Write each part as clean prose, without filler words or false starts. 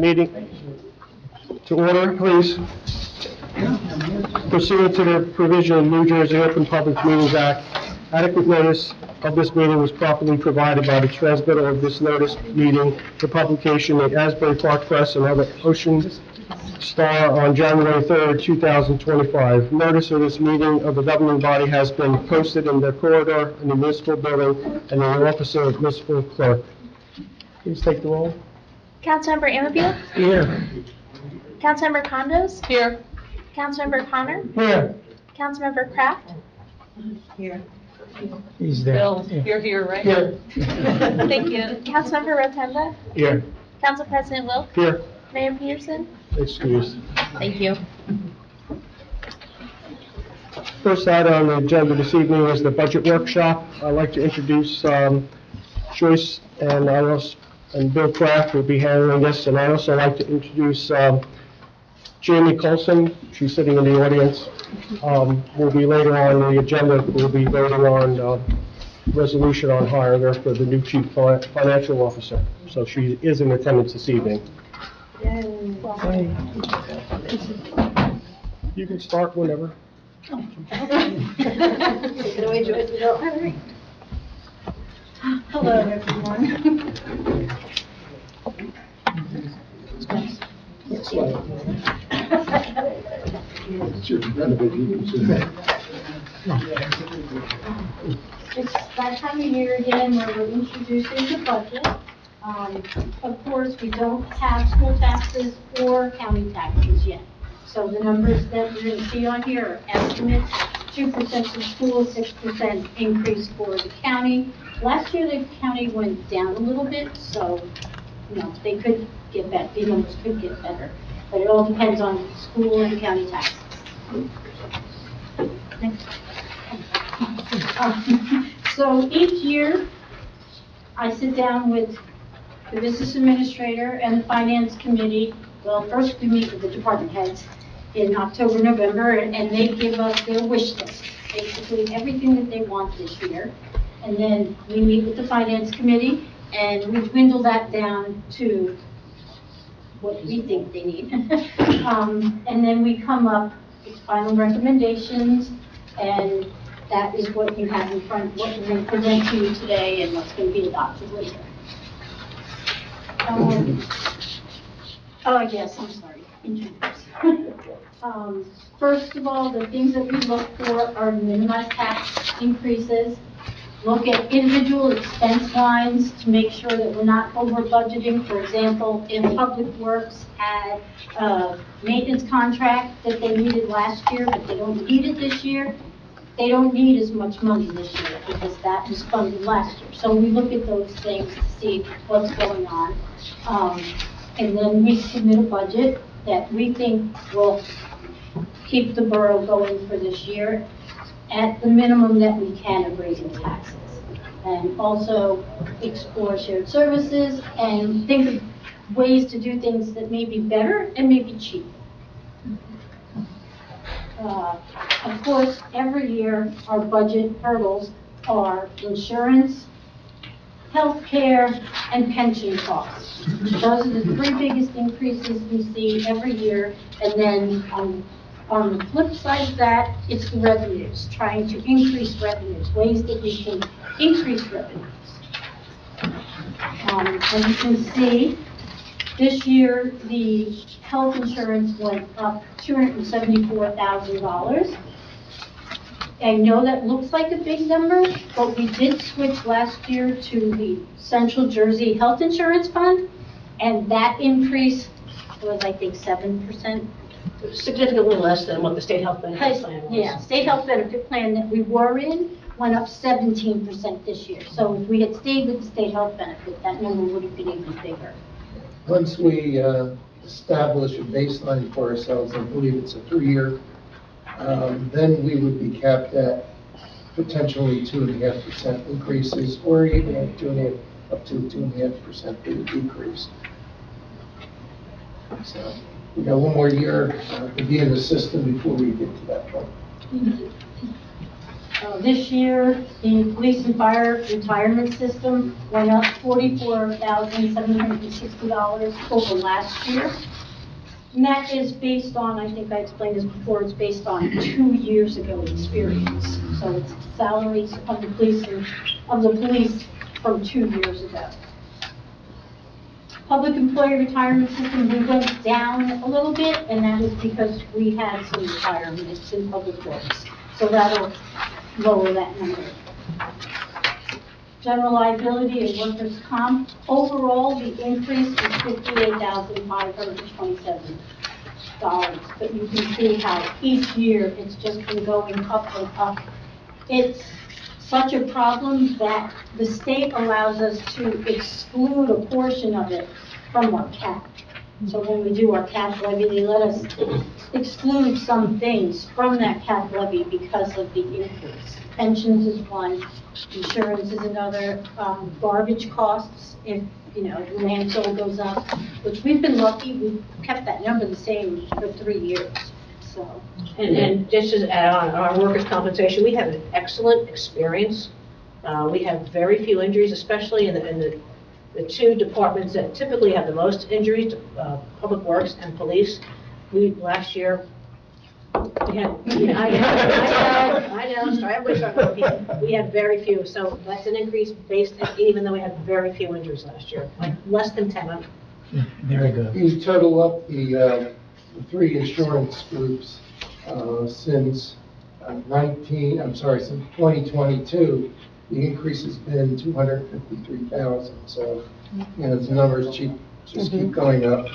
meeting to order, please. Pursuant to the provision of New Jersey Open Public Meetings Act, adequate notice of this meeting was properly provided by the transmitter of this notice meeting for publication in Asbury Park Press and other Ocean Star on January 3rd, 2025. Notice of this meeting of the governing body has been posted in the corridor in the municipal building and in the office of the municipal clerk. Please take the roll. Councilmember Amabile? Here. Councilmember Condos? Here. Councilmember Connor? Here. Councilmember Kraft? Here. He's there. Bill, you're here, right? Here. Thank you. Councilmember Rotunda? Here. Council President Wilk? Here. Mayor Peterson? Excused. Thank you. First item on the agenda this evening is the budget workshop. I'd like to introduce Joyce and Bill Kraft will be handling this, and I'd also like to introduce Jamie Colson. She's sitting in the audience. Will be later on the agenda. We'll be voting on resolution on hire there for the new chief financial officer. So she is in attendance this evening. You can start whenever. Hello, everyone. It's that time of year again where we're introducing the budget. Of course, we don't have school taxes or county taxes yet. So the numbers that you're going to see on here are estimates, 2% for school, 6% increase for the county. Last year, the county went down a little bit, so, they could get better, the numbers could get better. But it all depends on school and county taxes. So each year, I sit down with the business administrator and the finance committee. Well, first we meet with the department heads in October, November, and they give us their wish list, basically everything that they want this year. And then we meet with the finance committee, and we dwindle that down to what we think they need. And then we come up with final recommendations, and that is what you have in front, what we're going to present to you today and what's going to be adopted later. Yes, I'm sorry, introduce. First of all, the things that we look for are minimized tax increases. Look at individual expense lines to make sure that we're not over budgeting. For example, if Public Works had a maintenance contract that they needed last year, but they don't need it this year, they don't need as much money this year because that was funded last year. So we look at those things to see what's going on. And then we submit a budget that we think will keep the borough going for this year at the minimum that we can of raising taxes. And also explore shared services and think of ways to do things that may be better and maybe cheaper. Of course, every year our budget hurdles are insurance, healthcare, and pension costs. Those are the three biggest increases we see every year. And then on the flip side of that, it's the revenues, trying to increase revenues, ways that we can increase revenues. As you can see, this year the health insurance went up $274,000. I know that looks like a big number, but we did switch last year to the Central Jersey Health Insurance Fund, and that increase was, I think, 7%. Significantly less than what the state health benefit plan was. Yeah, state health benefit plan that we were in went up 17% this year. So if we had stayed with the state health benefit, that number would have been even bigger. Once we establish a baseline for ourselves, I believe it's a 3-year, then we would be capped at potentially 2.5% increases, or even up to 2.5% decrease. So we got one more year to be in the system before we get to that point. This year, the police and fire retirement system went up $44,760 over last year. And that is based on, I think I explained this before, it's based on 2 years ago experience. So it's salaries of the police from 2 years ago. Public employee retirement system, we went down a little bit, and that is because we had some retirements in public works. So that'll lower that number. General liability and workers' comp, overall, the increase is $58,527. But you can see how each year it's just been going up and up. It's such a problem that the state allows us to exclude a portion of it from our cap. So when we do our cap levy, they let us exclude some things from that cap levy because of the increase. Pensions is one, insurance is another, garbage costs, if, landfill goes up, which we've been lucky, we've kept that number the same for 3 years, so. And just to add on our workers' compensation, we have an excellent experience. We have very few injuries, especially in the two departments that typically have the most injuries, Public Works and Police. Last year, we had, I know, sorry, everybody's talking. We had very few, so that's an increase even though we had very few injuries last year, like less than 10. Very good. You total up the 3 insurance groups since since 2022, the increase has been 253,000. So, the numbers just keep going up.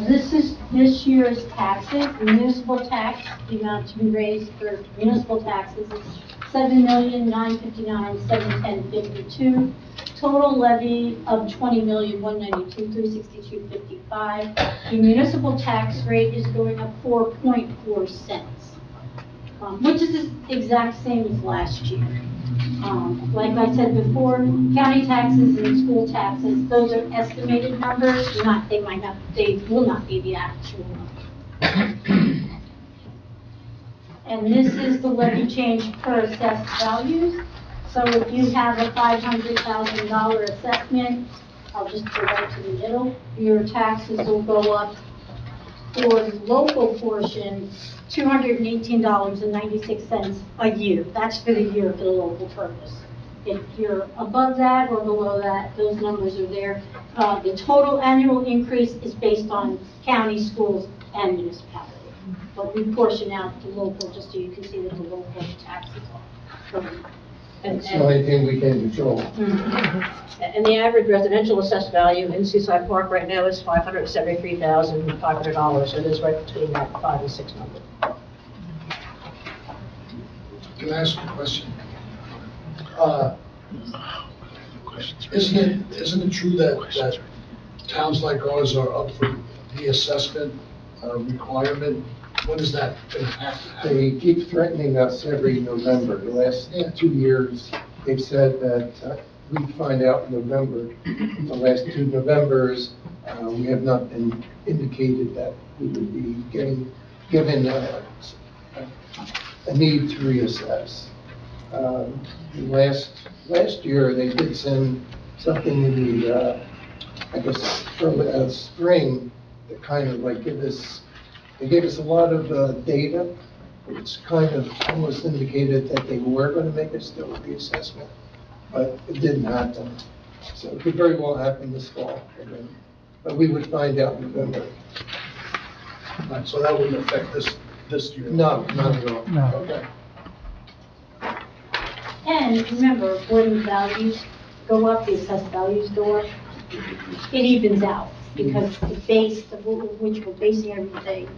This is this year's taxes, municipal tax, the amount to be raised for municipal taxes is $7,959,710.52. Total levy of $20,192,362.55. The municipal tax rate is going up 4.4 cents, which is the exact same as last year. Like I said before, county taxes and school taxes, those are estimated numbers, they will not be the actual number. And this is the levy change per assessed values. So if you have a $500,000 assessment, I'll just go right to the middle, your taxes will go up for the local portion, $218.96 a year. That's for the year for the local purpose. If you're above that or below that, those numbers are there. The total annual increase is based on county, schools, and municipality. But we portion out the local just so you can see that the local taxes are. It's the only thing we can control. And the average residential assessed value in Seaside Park right now is $573,500, so it is right between that 5 and 6 number. Can I ask a question? Isn't it true that towns like ours are up for the assessment requirement? When is that going to happen? They keep threatening us every November. The last 2 years, they've said that we'd find out in November. The last 2 Novembers, we have not been indicated that we would be given a need to reassess. Last year, they did send something in the, I guess, early spring that kind of like they gave us a lot of data, which kind of almost indicated that they were going to make us do a reassessment, but it didn't happen. So it could very well happen this fall, but we would find out in November. Right, so that wouldn't affect this year? No, not at all. No. Okay. And remember, when values go up, the assessed values go up, it evens out because the base of which we're basing everything,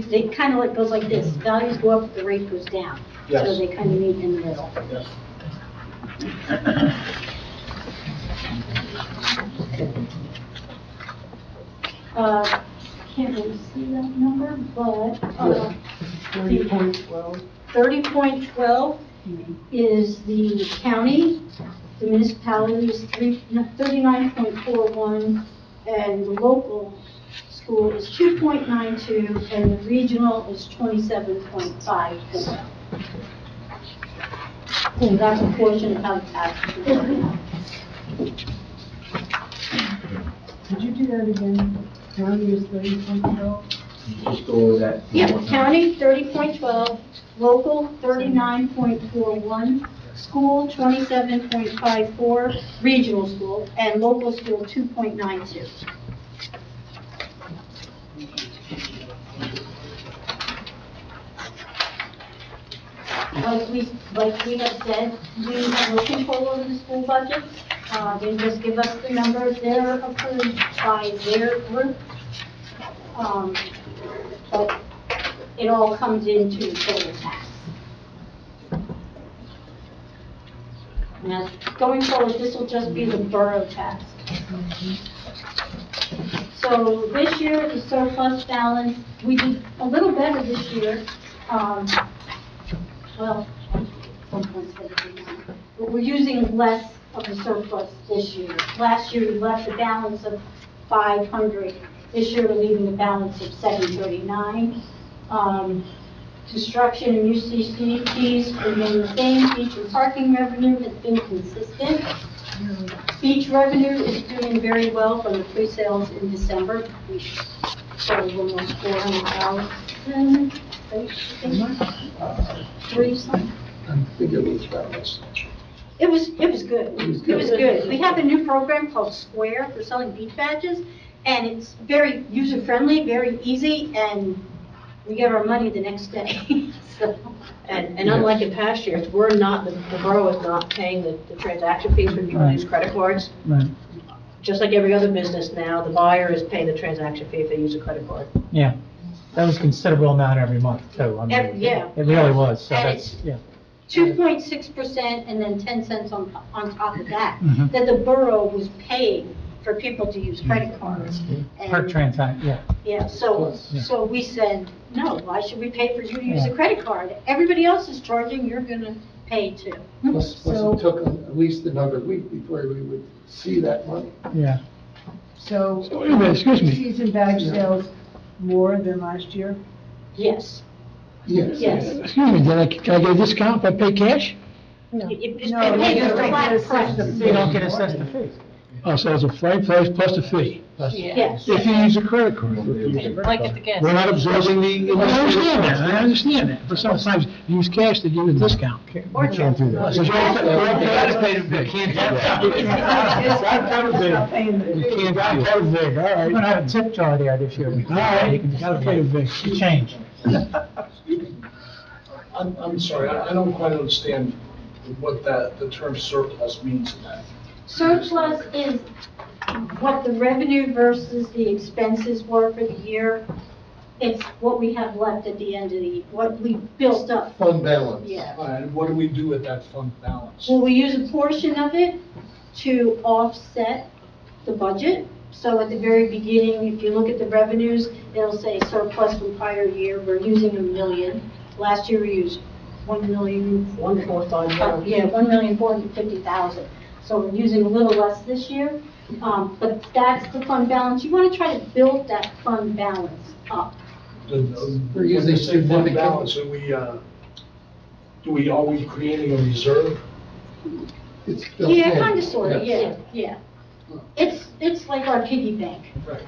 they kind of goes like this. Values go up, the rate goes down. Yes. So they kind of meet in the middle. Yes. Can't really see that number, but 30.12. 30.12 is the county, the municipality is 39.41, and the local school is 2.92, and the regional is 27.54. And that's a portion of how the taxes are broken out. Could you do that again? County is 30.12? Just go over that. Yeah, county 30.12, local 39.41, school 27.54, regional school, and local school 2.92. Like we have said, we have no control over the school budgets. They just give us the numbers. They're approved by their group. But it all comes into total tax. Now, going forward, this will just be the borough tax. So this year, the surplus balance, we did a little better this year. Well, 1.79, but we're using less of the surplus this year. Last year, we left a balance of 500. This year, we're leaving a balance of 739. Construction and UCC fees remain the same. Beach and parking revenue has been consistent. Beach revenue is doing very well from the pre-sales in December. We sold almost 400,000. Three something. I think it was about this. It was good. It was good. It was good. We have a new program called Square for selling beach badges, and it's very user-friendly, very easy, and we get our money the next day. So, And unlike in past years, we're not, the borough is not paying the transaction fees for people who use credit cards. Right, Just like every other business now, the buyer is paying the transaction fee if they use a credit card. yeah. That was a considerable amount every month, too. I mean, Yeah. It really was, so And that's, yeah. 2.6% and then 10 cents on top of that, Mhm. that the borough was paying for people to use credit cards. Per And, transaction, yeah. yeah, so we said, no, why should we pay for you to use a credit card? Everybody else is charging, you're gonna pay too. Plus it took at least another week before we would see that money. Yeah. So, So wait a minute, excuse me. season badge sales more than last year? Yes, Yes. yes. Excuse me, can I get a discount if I pay cash? No. It's No, paid you at a don't flat get price. assessed So you don't get assessed the fees. Oh, so it's a flat price plus the fee? Yes. If you use a credit card. Like at the gas. We're not absorbing the. I understand that, but sometimes you use cash to give a discount. We can't do that. So you gotta pay the bill. Can't do that. You can't do that. All We're right. gonna have a tip jar there this year. All right, you gotta pay the bill. Change. I'm sorry, I don't quite understand what the term surplus means in that. Surplus is what the revenue versus the expenses were for the year. It's what we have left at the end of the, what we built up. Fund balance. Yeah. All right, and what do we do with that fund balance? Well, we use a portion of it to offset the budget. So at the very beginning, if you look at the revenues, it'll say surplus from prior year, we're using $1 million. Last year we used 145. Yeah, 1,450,000. So we're using a little less this year, but that's the fund balance. You want to try to build that fund balance up. We're using When they say fund significant- balance, are we creating a reserve? It's built Yeah, in. kind of, sort of, Yes. yeah. It's like our piggy bank. Right.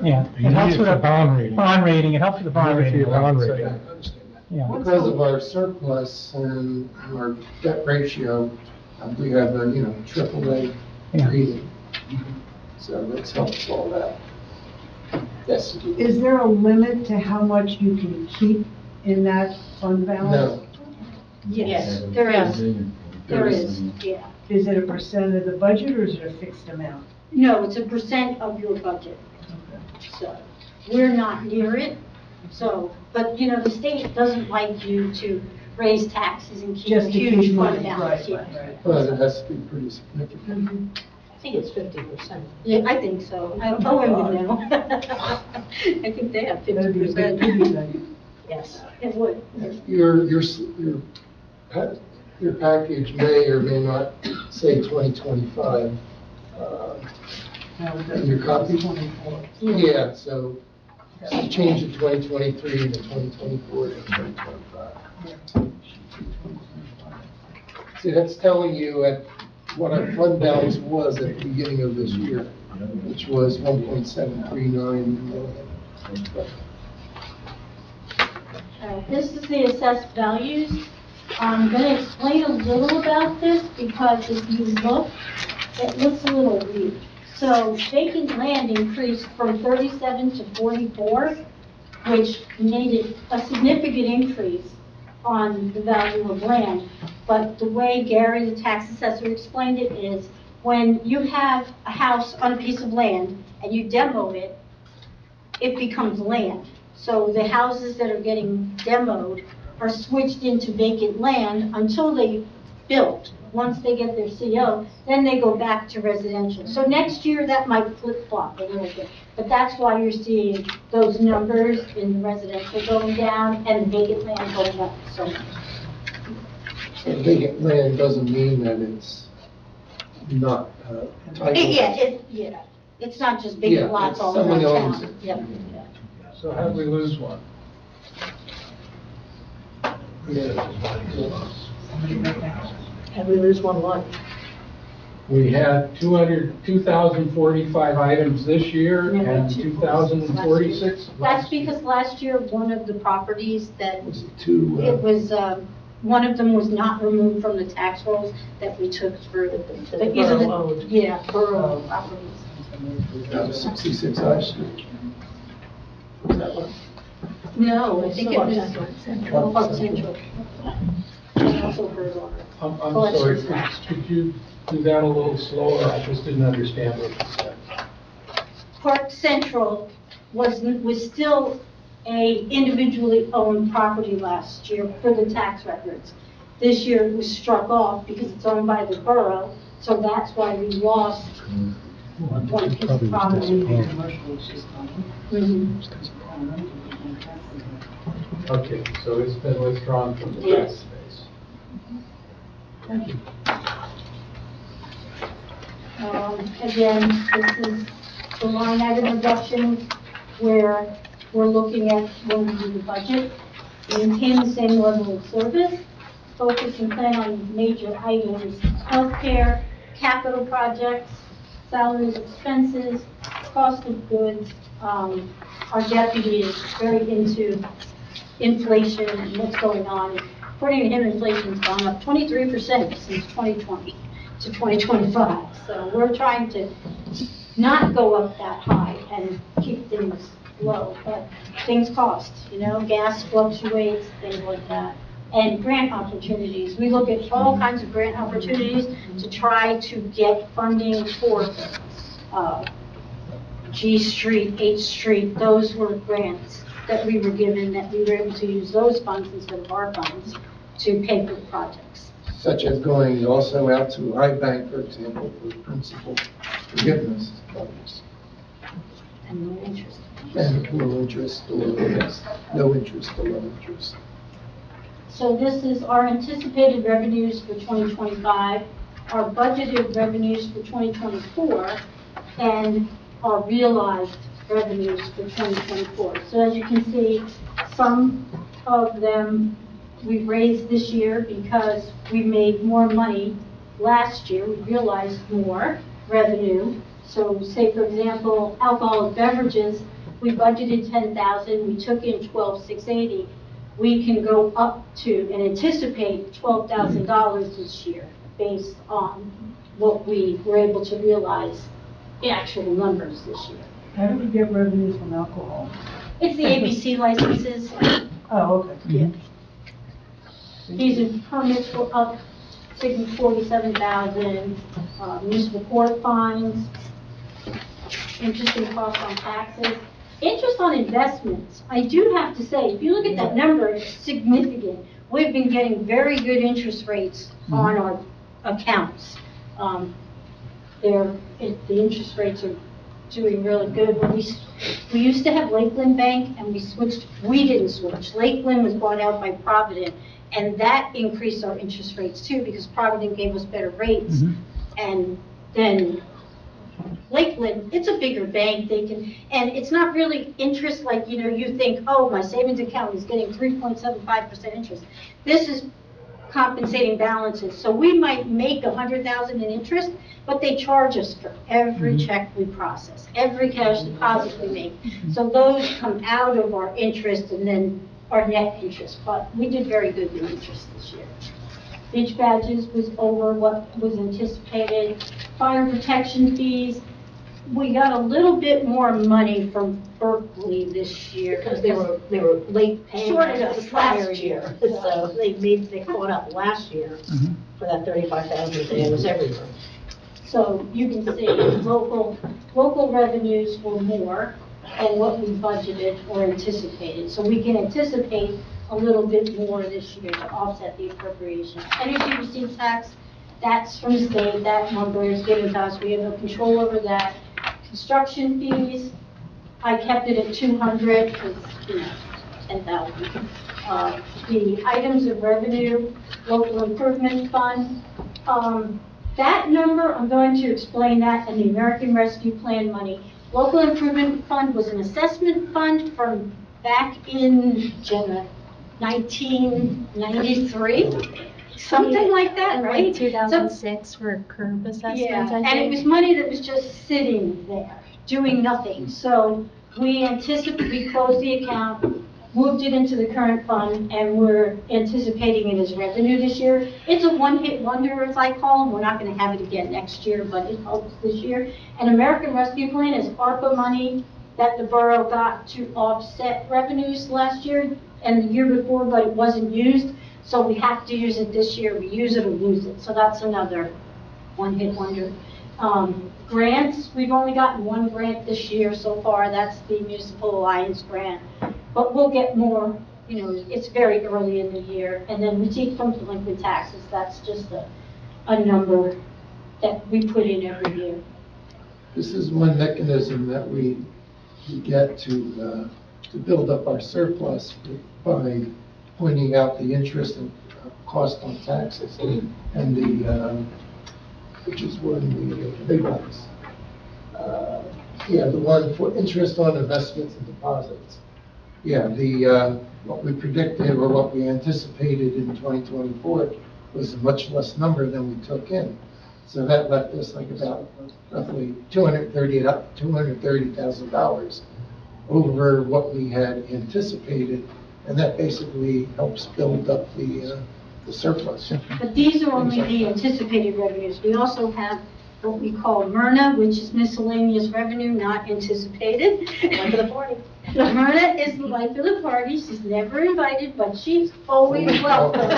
Yeah. It helps with a bond rating, it helps with the bond rating. Bond So, rating. I understand that. Yeah. Because of our surplus and our debt ratio, we have a, AAA Yeah. rating. So that's helps all that. Yes. Is there a limit to how much you can keep in that fund balance? No. Yes, there is, yeah. Is it a percent of the budget or is it a fixed amount? No, it's a percent of your budget. So we're not near it. So, but the state doesn't like you to raise taxes and keep a Just to huge keep fund money, balance. right. But it has to be pretty significant. I think it's 50%. Yeah, I think so. Owen would know. I think they have That'd be a big 50%. piggy bank. Yes. It would. Your package may or may not say 2025. No, it In your doesn't. copy? Yeah, so It's changed in 2023 and in 2024 and 2025. See, that's telling you at what our fund balance was at the beginning of this year, which was 1.739 million. This is the assessed values. I'm going to explain a little about this because if you look, it looks a little weird. So vacant land increased from 37 to 44, which made it a significant increase on the value of land. But the way Gary, the tax assessor, explained it is when you have a house on a piece of land and you demo it, it becomes land. So the houses that are getting demoed are switched into vacant land until they build. Once they get their CO, then they go back to residential. So next year, that might flip-flop a little bit. But that's why you're seeing those numbers in the residential going down and the vacant land going up so much. So vacant land doesn't mean that it's not titled. Yeah, it's not just vacant Yeah, lots it's all around somebody owns town. it. Yep. So how did we lose one? And we lose one lot. We had 2,045 items this year and 2,046 That's last year. because last year, one of the properties that Was it two? it was, one of them was not removed from the tax rolls that we took through. The borough owned. Yeah, borough properties. 66 High Street. Was that one? No, I think it was Central. Park Central. I also heard on it. I'm Collections sorry, last year. could you do that a little slower? I just didn't understand what you said. Park Central was still a individually owned property last year for the tax records. This year it was struck off because it's owned by the borough, so that's why we lost one piece of property. Mhm. Okay, so it's been withdrawn from the tax Yes. base. Again, this is the line item reduction where we're looking at when we do the budget. Maintain the same level of service, focus and plan on major items, healthcare, capital projects, salaries, expenses, cost of goods. Our deputy is very into inflation and what's going on. According to him, inflation's gone up 23% since 2020 to 2025. So we're trying to not go up that high and keep things low, but things cost, gas fluctuates, things like that. And grant opportunities. We look at all kinds of grant opportunities to try to get funding for G Street, H Street. Those were grants that we were given, that we were able to use those funds instead of our funds to pay for the projects. Such as going also out to iBank, for example, for principal forgiveness loans. And no interest. And no interest or no interest or low interest. So this is our anticipated revenues for 2025, our budgeted revenues for 2024, and our realized revenues for 2024. So as you can see, some of them we've raised this year because we made more money last year. We realized more revenue. So say, for example, alcoholic beverages, we budgeted 10,000, we took in 12,680. We can go up to and anticipate $12,000 this year based on what we were able to realize, the actual numbers this year. How do we get revenues from alcohol? It's the ABC licenses. Oh, okay. Yeah. These are permits were up, 47,000, municipal court fines, interest and cost on taxes. Interest on investments, I do have to say, if you look at that number, it's significant. We've been getting very good interest rates on our accounts. The interest rates are doing really good. When we used to have Lakeland Bank and we didn't switch. Lakeland was bought out by Provident, and that increased our interest rates too because Provident gave us better rates. And then Franklin, it's a bigger bank, and it's not really interest like, you think, oh, my savings account is getting 3.75% interest. This is compensating balances. So we might make 100,000 in interest, but they charge us for every check we process, every cash deposit we make. So those come out of our interest and then our net interest. But we did very good in interest this year. Beach badges was over what was anticipated. Fire protection fees, we got a little bit more money from Berkeley this year. Because they were late paying Shorted us us the prior last year. year. So they caught up last year for that 35,000 they was everywhere. So you can see local revenues were more than what we budgeted or anticipated. So we can anticipate a little bit more this year to offset the appropriation. Energy receipt tax, that's from the state, that number is given to us, we have no control over that. Construction fees, I kept it at 200, because, 10,000. The items of revenue, local improvement fund, that number, I'm going to explain that in the American Rescue Plan money. Local improvement fund was an assessment fund from back in 1993, something like that, And right? like 2006 for curb assessments, Yeah, I think. and it was money that was just sitting there, doing nothing. So we closed the account, moved it into the current fund, and we're anticipating it as revenue this year. It's a one-hit wonder, as I call them. We're not going to have it again next year, but it helps this year. And American Rescue Plan is ARPA money that the borough got to offset revenues last year and the year before, but it wasn't used. So we have to use it this year. We use it or lose it. So that's another one-hit wonder. Grants, we've only gotten one grant this year so far. That's the Municipal Alliance grant. But we'll get more, it's very early in the year. And then receipt from delinquent taxes, that's just a number that we put in every year. This is one mechanism that we get to build up our surplus by pointing out the interest and cost on taxes and which is one of the big ones. The one for interest on investments and deposits. What we predicted or what we anticipated in 2024 was a much less number than we took in. So that left us like about roughly $230,000 over what we had anticipated, and that basically helps build up the surplus. But these are only the anticipated revenues. We also have what we call MRNA, which is miscellaneous revenue not anticipated. Life of the party. MRNA is the life of the party. She's never invited, but she's always welcome.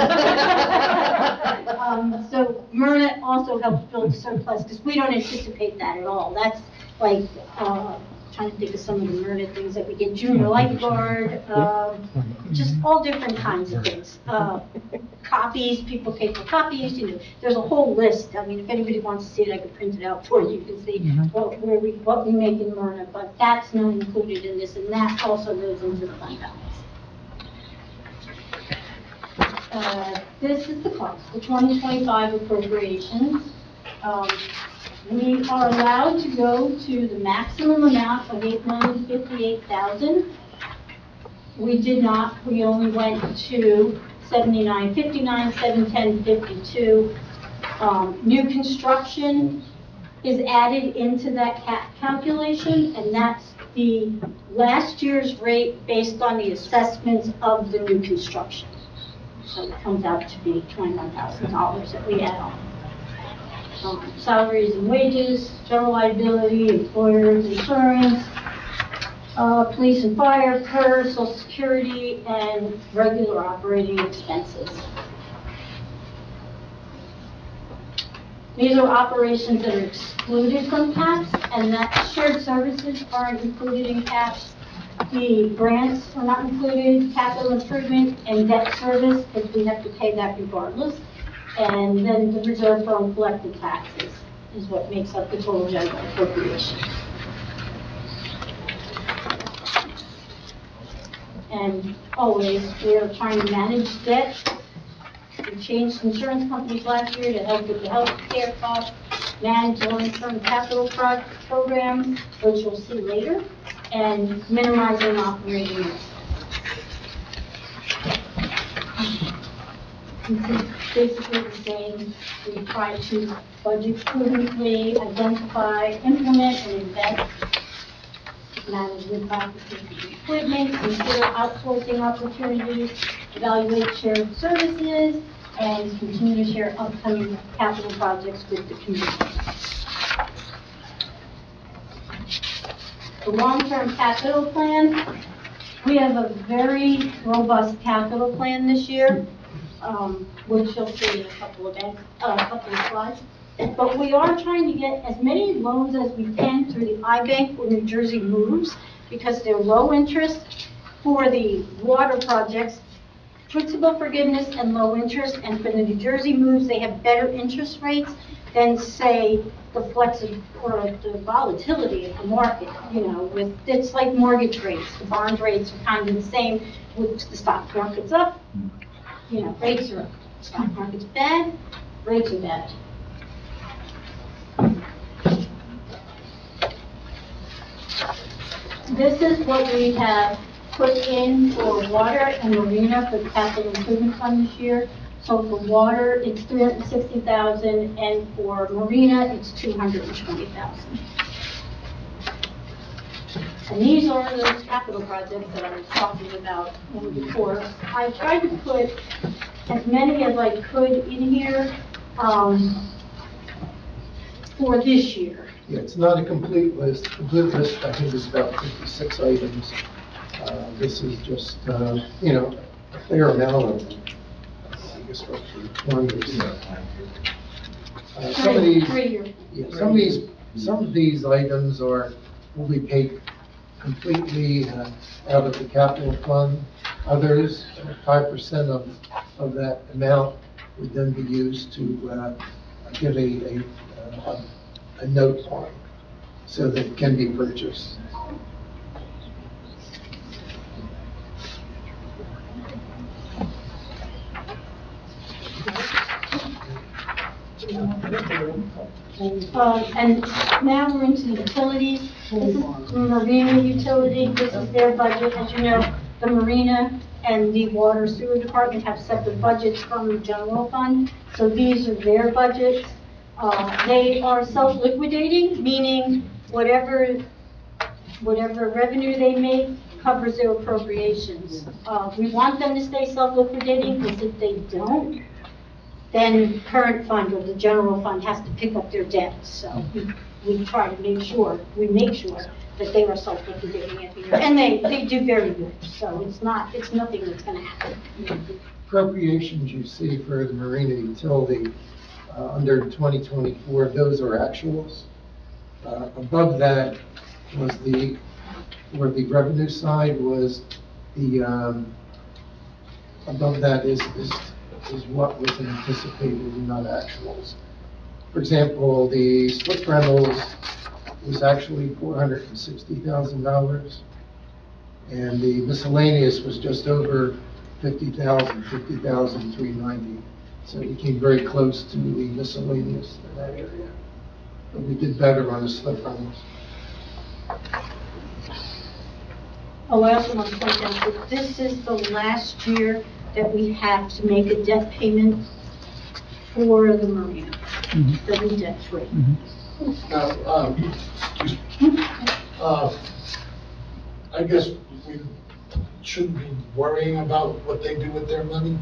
So MRNA also helps build surplus because we don't anticipate that at all. That's like, trying to think of some of the MRNA things that we get, junior lifeguard, just all different kinds of things. Copies, people pay for copies, there's a whole list. I mean, if anybody wants to see it, I could print it out for you. You can see what we make in MRNA, but that's not included in this, and that also goes into the fund balance. This is the cost, the 2025 appropriations. We are allowed to go to the maximum amount of $8,058,000. We did not, we only went to 7959, 71052. New construction is added into that calculation, and that's the last year's rate based on the assessments of the new construction. So it comes out to be $21,000 that we add on. Salaries and wages, general liability, employer's insurance, police and fire, PERS, social security, and regular operating expenses. These are operations that are excluded from CAPS, and that shared services aren't included in CAPS. The grants are not included, capital improvement and debt service, because we have to pay that regardless. And then the reserve for uncollected taxes is what makes up the total general appropriation. And always, we are trying to manage debt. We changed insurance companies last year to help with the health care costs. manage long-term capital programs, which you'll see later, and minimizing operating risk. This is basically the same. We try to budget prudently, identify, implement, and invest management practices and equipment, consider outsourcing opportunities, evaluate shared services, and continue to share upcoming capital projects with the community. The long-term capital plan, we have a very robust capital plan this year, which you'll see in a couple of slides. But we are trying to get as many loans as we can through the iBank or New Jersey Moves, because they're low interest for the water projects, principal forgiveness and low interest, and for the New Jersey Moves, they have better interest rates than, say, the or the volatility of the market, it's like mortgage rates. The bond rates are kind of the same. With the stock market's up, rates are up. Stock market's bad, rates are bad. This is what we have put in for water and marina for the capital improvement fund this year. So for water, it's $360,000, and for marina, it's $220,000. And these are those capital projects that I was talking about before. I tried to put as many as I could in here for this year. Yeah, it's not a complete list. Complete list, I think, is about 56 items. This is just, a fair amount of them. I guess roughly 20 or so. Some of these items will be paid completely out of the capital fund. Others, 5% of that amount would then be used to give a note on so that it can be purchased. And now we're into the utilities. This is the marina utility. This is their budget. As you know, the marina and the water sewer department have separate budgets from the general fund. So these are their budgets. They are self-liquidating, meaning whatever revenue they make covers their appropriations. We want them to stay self-liquidating, because if they don't, then current fund or the general fund has to pick up their debt. So we try to make sure that they are self-liquidating every year. And they do very good. So it's nothing that's going to happen. Appropriations you see for the marina utility under 2024, those are actuals. Above that was where the revenue side was above that is what was anticipated and not actuals. For example, the slip rentals was actually $460,000, and the miscellaneous was just over $50,390. So we came very close to the miscellaneous in that area. But we did better on the slip rentals. Oh, I also want to point out that this is the last year that we have to make a debt payment for the marina, that is debt free. Now, I guess we shouldn't be worrying about what they do with their money,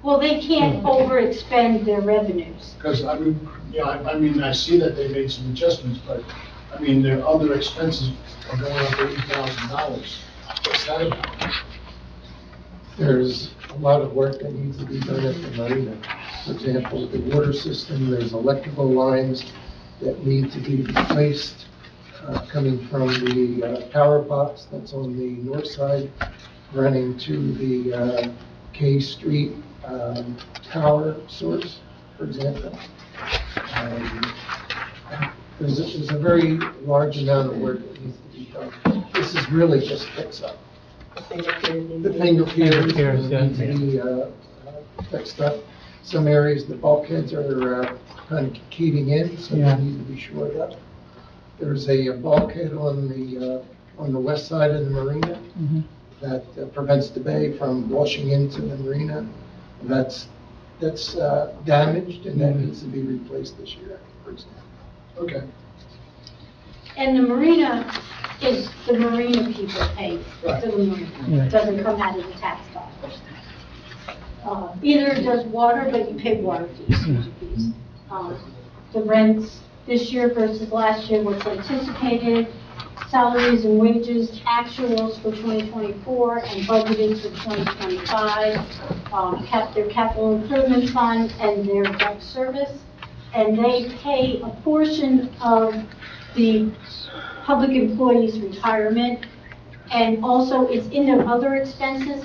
Well, they can't overexpend their revenues. because I see that they made some adjustments, but their other expenses are going up $80,000. What's that about? There's a lot of work that needs to be done at the marina. For example, the water system, there's electrical lines that need to be replaced, coming from the power box that's on the north side, running to the K Street power source, for example. There's a very large amount of work that needs to be done. This is really just fix up. The finger piers need to be fixed up. Some areas, the bulkheads are kind of caving in, so they Yeah. need to be shored up. There's a bulkhead on the west side of the marina Mhm. that prevents the bay from washing into the marina. That's damaged, and that needs to be replaced this year, for example. Okay. And the marina is, the marina people pay for the marina. Yeah. It doesn't come out of the tax dollars. Either it does water, but you pay water fees. The rents this year versus last year, what's anticipated, salaries and wages, actuals for 2024 and budgeted for 2025, their capital improvement fund and their debt service. And they pay a portion of the public employees' retirement, and also it's in their other expenses.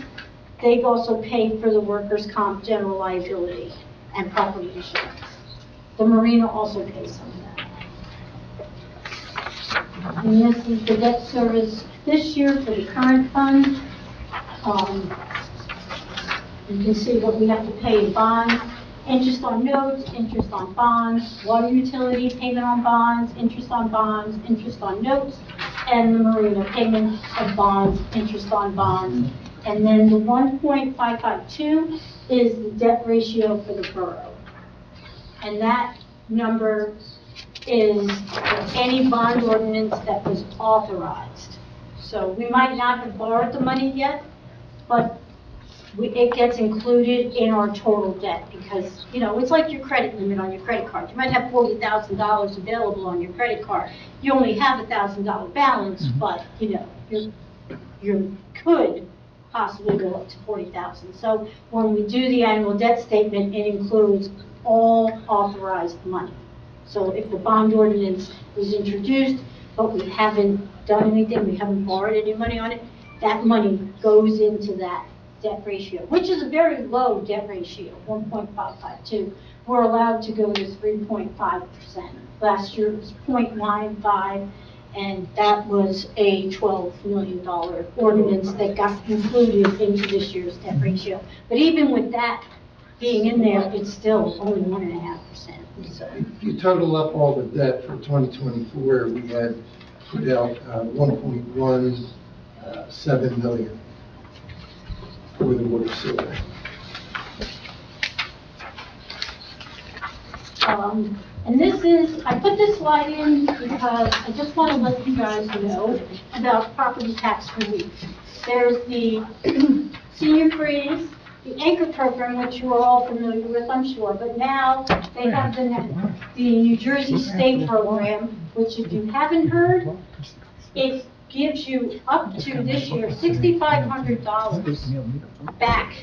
They also pay for the workers' comp, general liability, and property insurance. The marina also pays some of that. And this is the debt service this year for the current fund. You can see what we have to pay in bonds, interest on notes, interest on bonds, water utility payment on bonds, interest on notes, and the marina payment of bonds, interest on bonds. And then the 1.552 is the debt ratio for the borough. And that number is any bond ordinance that was authorized. So we might not have borrowed the money yet, but it gets included in our total debt because, you know, it's like your credit limit on your credit card. You might have $40,000 available on your credit card. You only have a $1,000 balance, but, you know, you could possibly go up to 40,000. So when we do the annual debt statement, it includes all authorized money. So if the bond ordinance was introduced, but we haven't done anything, we haven't borrowed any money on it, that money goes into that debt ratio, which is a very low debt ratio, 1.552. We're allowed to go to 3.5%. Last year it was 0.95, and that was a $12 million ordinance that got included into this year's debt ratio. But even with that being in there, it's still only 1.5%. So. If you total up all the debt for 2024, we had put out 1.17 million for the water sewer. And this is, I put this slide in because I just want to let you guys know about property tax relief. There's the senior freeze, the anchor program, which you are all familiar with, I'm sure, but now they have the New Jersey State program, which if you haven't heard, it gives you up to this year $6,500 back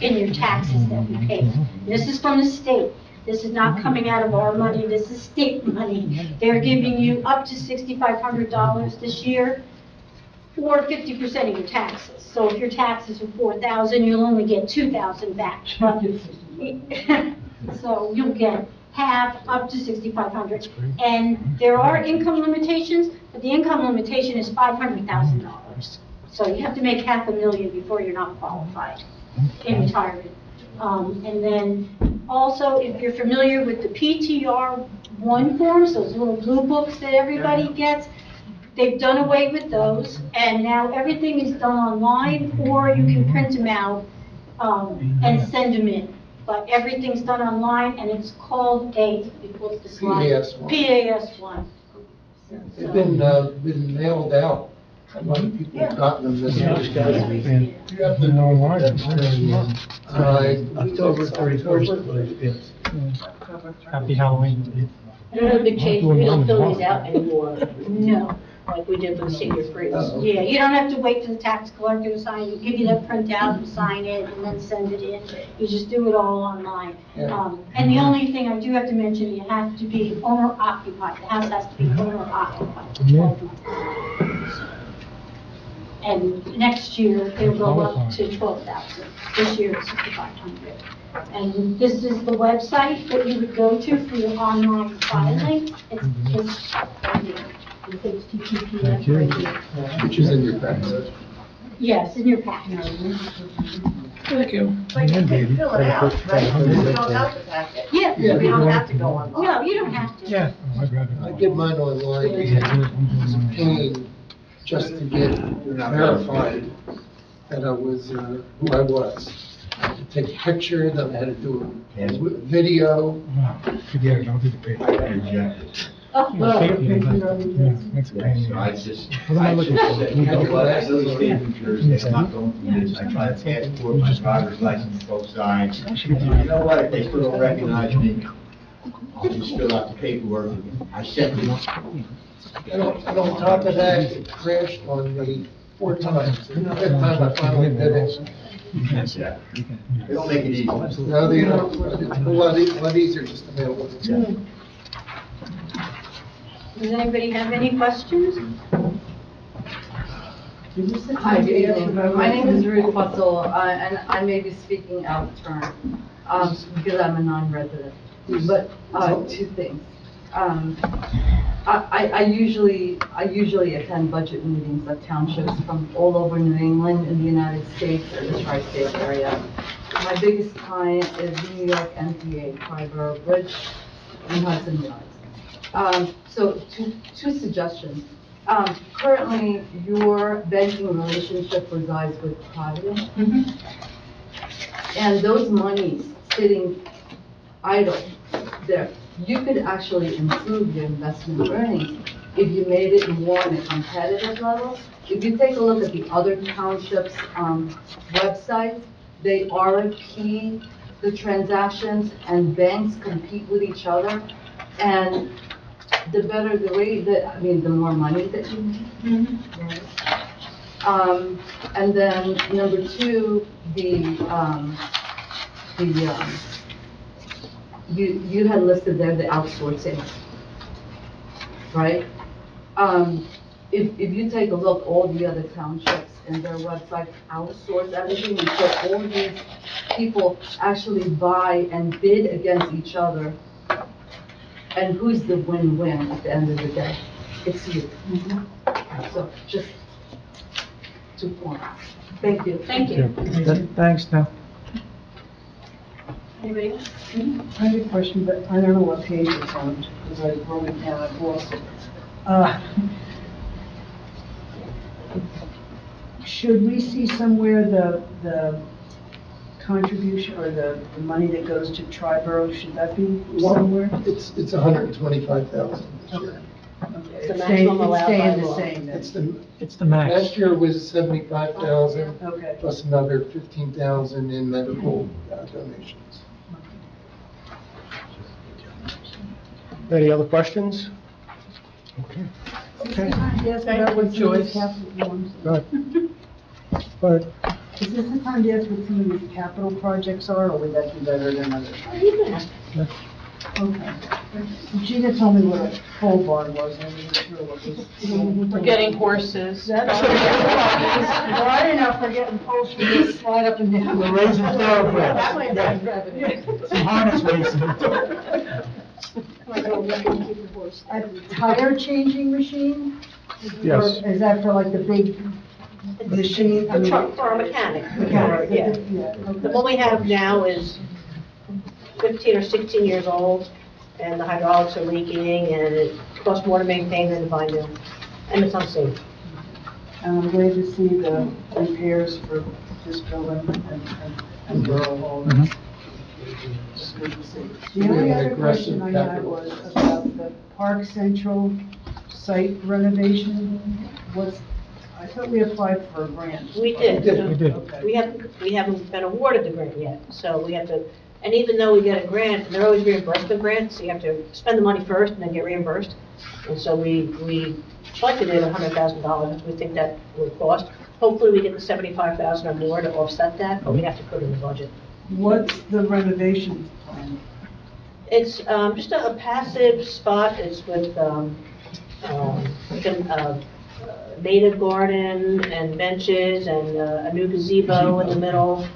in your taxes that you pay. This is from the state. This is not coming out of our money, this is state money. They're giving you up to $6,500 this year, or 50% of your taxes. So if your taxes are $4,000, you'll only get $2,000 back. So you'll get half, up to $6,500. And there are income limitations, but the income limitation is $500,000. So you have to make $500,000 before you're not qualified in retirement. And then also, if you're familiar with the PTR 1 forms, those little blue books that everybody gets, they've done away with those, and now everything is done online, or you can print them out and send them in. But everything's done online, and it's called what's the slide? PAS1. PAS1. They've been mailed out. A lot of people have gotten them this year. You have the online. October 31st. Happy Halloween. I don't know, big change, we don't fill these out anymore, No. like we did for the senior freeze. Yeah, you don't have to wait for the tax collector to sign it. Give you that printout, you sign it, and then send it in. You just do it all online. Yeah. And the only thing I do have to mention, you have to be owner occupied. The house has to be owner occupied for 12 months. And next year, it'll go up to 12,000. This year, it's 6,500. And this is the website that you would go to for your online filing. It's right here. It's HTTPS right here. Which is in your packet. Yes, in your package. Thank you. But you can fill it out, right? You fill out the packet. Yeah, Yeah. We don't have to go online. No, you don't have to. Yeah. I did mine online, it was a pain just to get verified that I was, who I was. I had to take a picture, then I had to do a video. Forget it, I'll do the paper. Well, Yeah, that's a pain. So I just, What am I I looking just for? said, you know what, I live in the state of New Jersey, it's not going through this, I try to passport, my driver's license, both sides. You know what, if they still don't recognize me, I'll just fill out the paperwork, I sent it. And on top of that, it crashed on me 4 times. The 5th time I finally did it. Yeah. They don't make it easy. Now, they don't, it's a lot easier just to mail it. Does anybody have any questions? Hi, good evening. My name is Ruth Fussell, and I may be speaking out of turn, because I'm a non-resident. But, 2 things. I usually attend budget meetings of townships from all over New England in the United States or the tri-state area. My biggest client is New York MTA, Triborough Bridge, and Hudson Yards. So two suggestions. Currently, your banking relationship resides with Provident. And those monies sitting idle there, you could actually improve your investment earnings if you made it more on a competitive level. If you take a look at the other townships' websites, they are key the transactions, and banks compete with each other. And the better the rate, the more money that you make. And then number 2, you had listed there the outsourcing, right? If you take a look, all the other townships and their websites outsource everything, and so all these people actually buy and bid against each other. And who's the win-win at the end of the day? It's you. So just 2 points. Thank you. Thank you. Thanks, Tom. Anybody else? I have a question, but I don't know what page it's on, because I wrote it down, I've lost it. Should we see somewhere the contribution or the money that goes to Triborough, should that be somewhere? It's 125,000 this year. Okay, The maximum allowed by staying the law. same then? It's the max. Last year was 75,000, Okay. plus another 15,000 in medical donations. Any other questions? Okay. Yes, about what Joyce. Go ahead. Go ahead. Is this the time to ask what some of these capital projects are, or would that be better than others? Okay. Gina told me what a pole barn was, and I wasn't sure what was. We're getting horses. That's well, I didn't know if we're getting poles for you to slide up and down. We're raising thoroughbreds. That might be revenue. Some harness racing. A tire changing machine? Yes. Or is that for like the big machine? The truck for a mechanic. Mechanic, Yeah. yeah, The okay. one we have now is 15 or 16 years old, and the hydraulics are leaking, and it costs more to maintain than to buy new, and it's unsafe. And I'm glad to see the repairs for this building and Borough Hall. It's good to see. The only other question I had was about the Park Central site renovation. I thought we applied for a grant. We did. We did. Okay. We haven't been awarded the grant yet, so we have to, and even though we get a grant, they're always reimbursement grants, so you have to spend the money first and then get reimbursed. And so we budgeted $100,000, we think that will cost. Hopefully we get the 75,000 or more to offset that, but we have to put it in the budget. What's the renovation plan? It's just a passive spot. It's with like a native garden and benches and a new gazebo in the middle.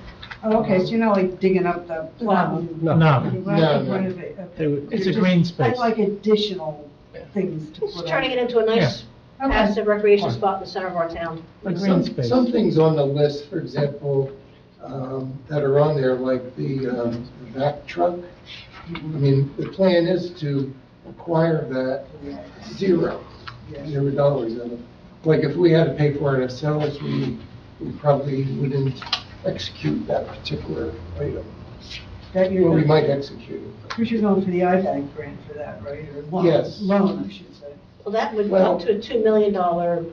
Oh, okay, so you're not like digging up the Wow. No. No, You No, have to no. renovate, okay. it's a green space. That's like additional things to Just put turning on. it into a nice Okay. passive recreation spot in the center of our town. A green Some space. some things on the list, for example, that are on there, like the vac truck, I mean, the plan is to acquire that zero dollars in it. Like, if we had to pay for it ourselves, we probably wouldn't execute that particular item. That Well, we you're, might execute it. because you're going for the IBANK grant for that, right? Or loan? Yes. Loan, I should say. Well, that would Well- up to a $2 million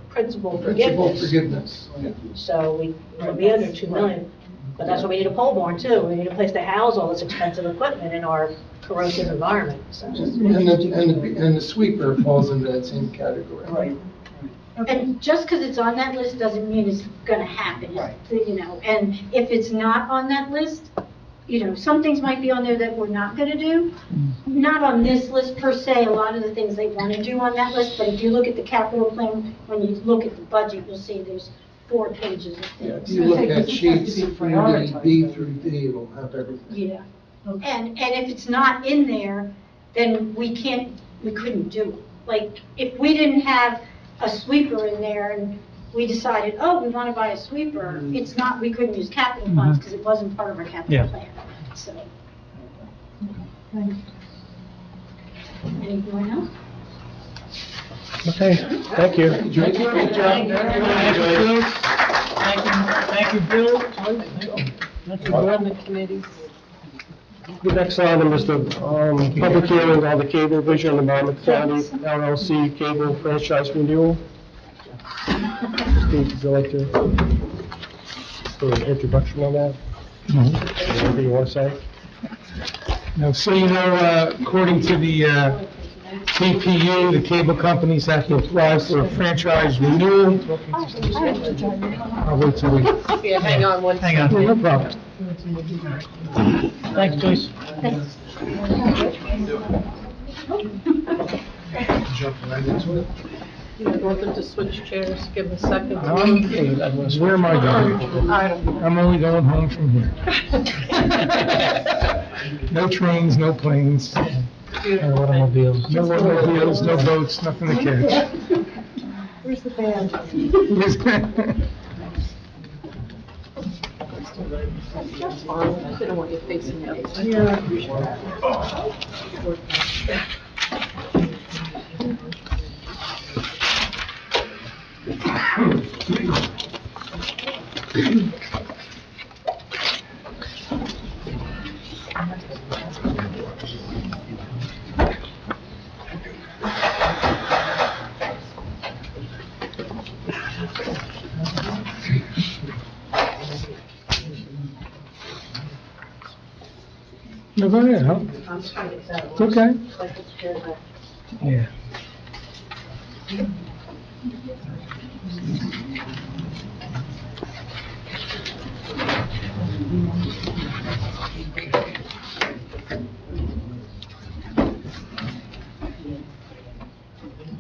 principal Principal forgiveness. forgiveness. Yeah. So we would be under 2 million. But that's why we need a pole barn too. We need a place to house all this expensive equipment in our corrosive environment, so. And the sweeper falls into that same category. Right. And just because it's on that list doesn't mean it's gonna happen, Right. you know, and if it's not on that list, you know, some things might be on there that we're not gonna do. Not on this list per se, a lot of the things they wanna do on that list, but if you look at the capital plan, when you look at the budget, you'll see there's 4 pages of Yeah, if things. you look Because at it has to sheets be 3D, prioritized, B right? through D, it'll have everything. Yeah, and if it's not in there, then we couldn't do it. Like, if we didn't have a sweeper in there and we decided, oh, we want to buy a sweeper, it's not, we couldn't use capital funds because it wasn't part of our capital Yeah. plan, so. Anyone else? Okay, thank you. Thank you, Bill. Thank you, Bill. The next item is the public hearing on the cable vision of Monmouth County LLC cable franchise renewal. Steve, would you like to do an introduction on that? Anything you want to say? Now, so you know, according to the TPU, the cable companies have to apply for a franchise renewal. I'll wait till we... Yeah, hang on one Hang on. No problem. Thanks, Joyce. Jump right into it. You want them to switch chairs, give them a second? Where am I going? I'm only going home from here. No trains, no planes. No automobiles. No automobiles, no boats, nothing to catch. Where's the band? That's fine. They don't want you facing it. Yeah. No, go ahead, huh? I'm just trying to get that. It's okay. Like this chair back. Yeah.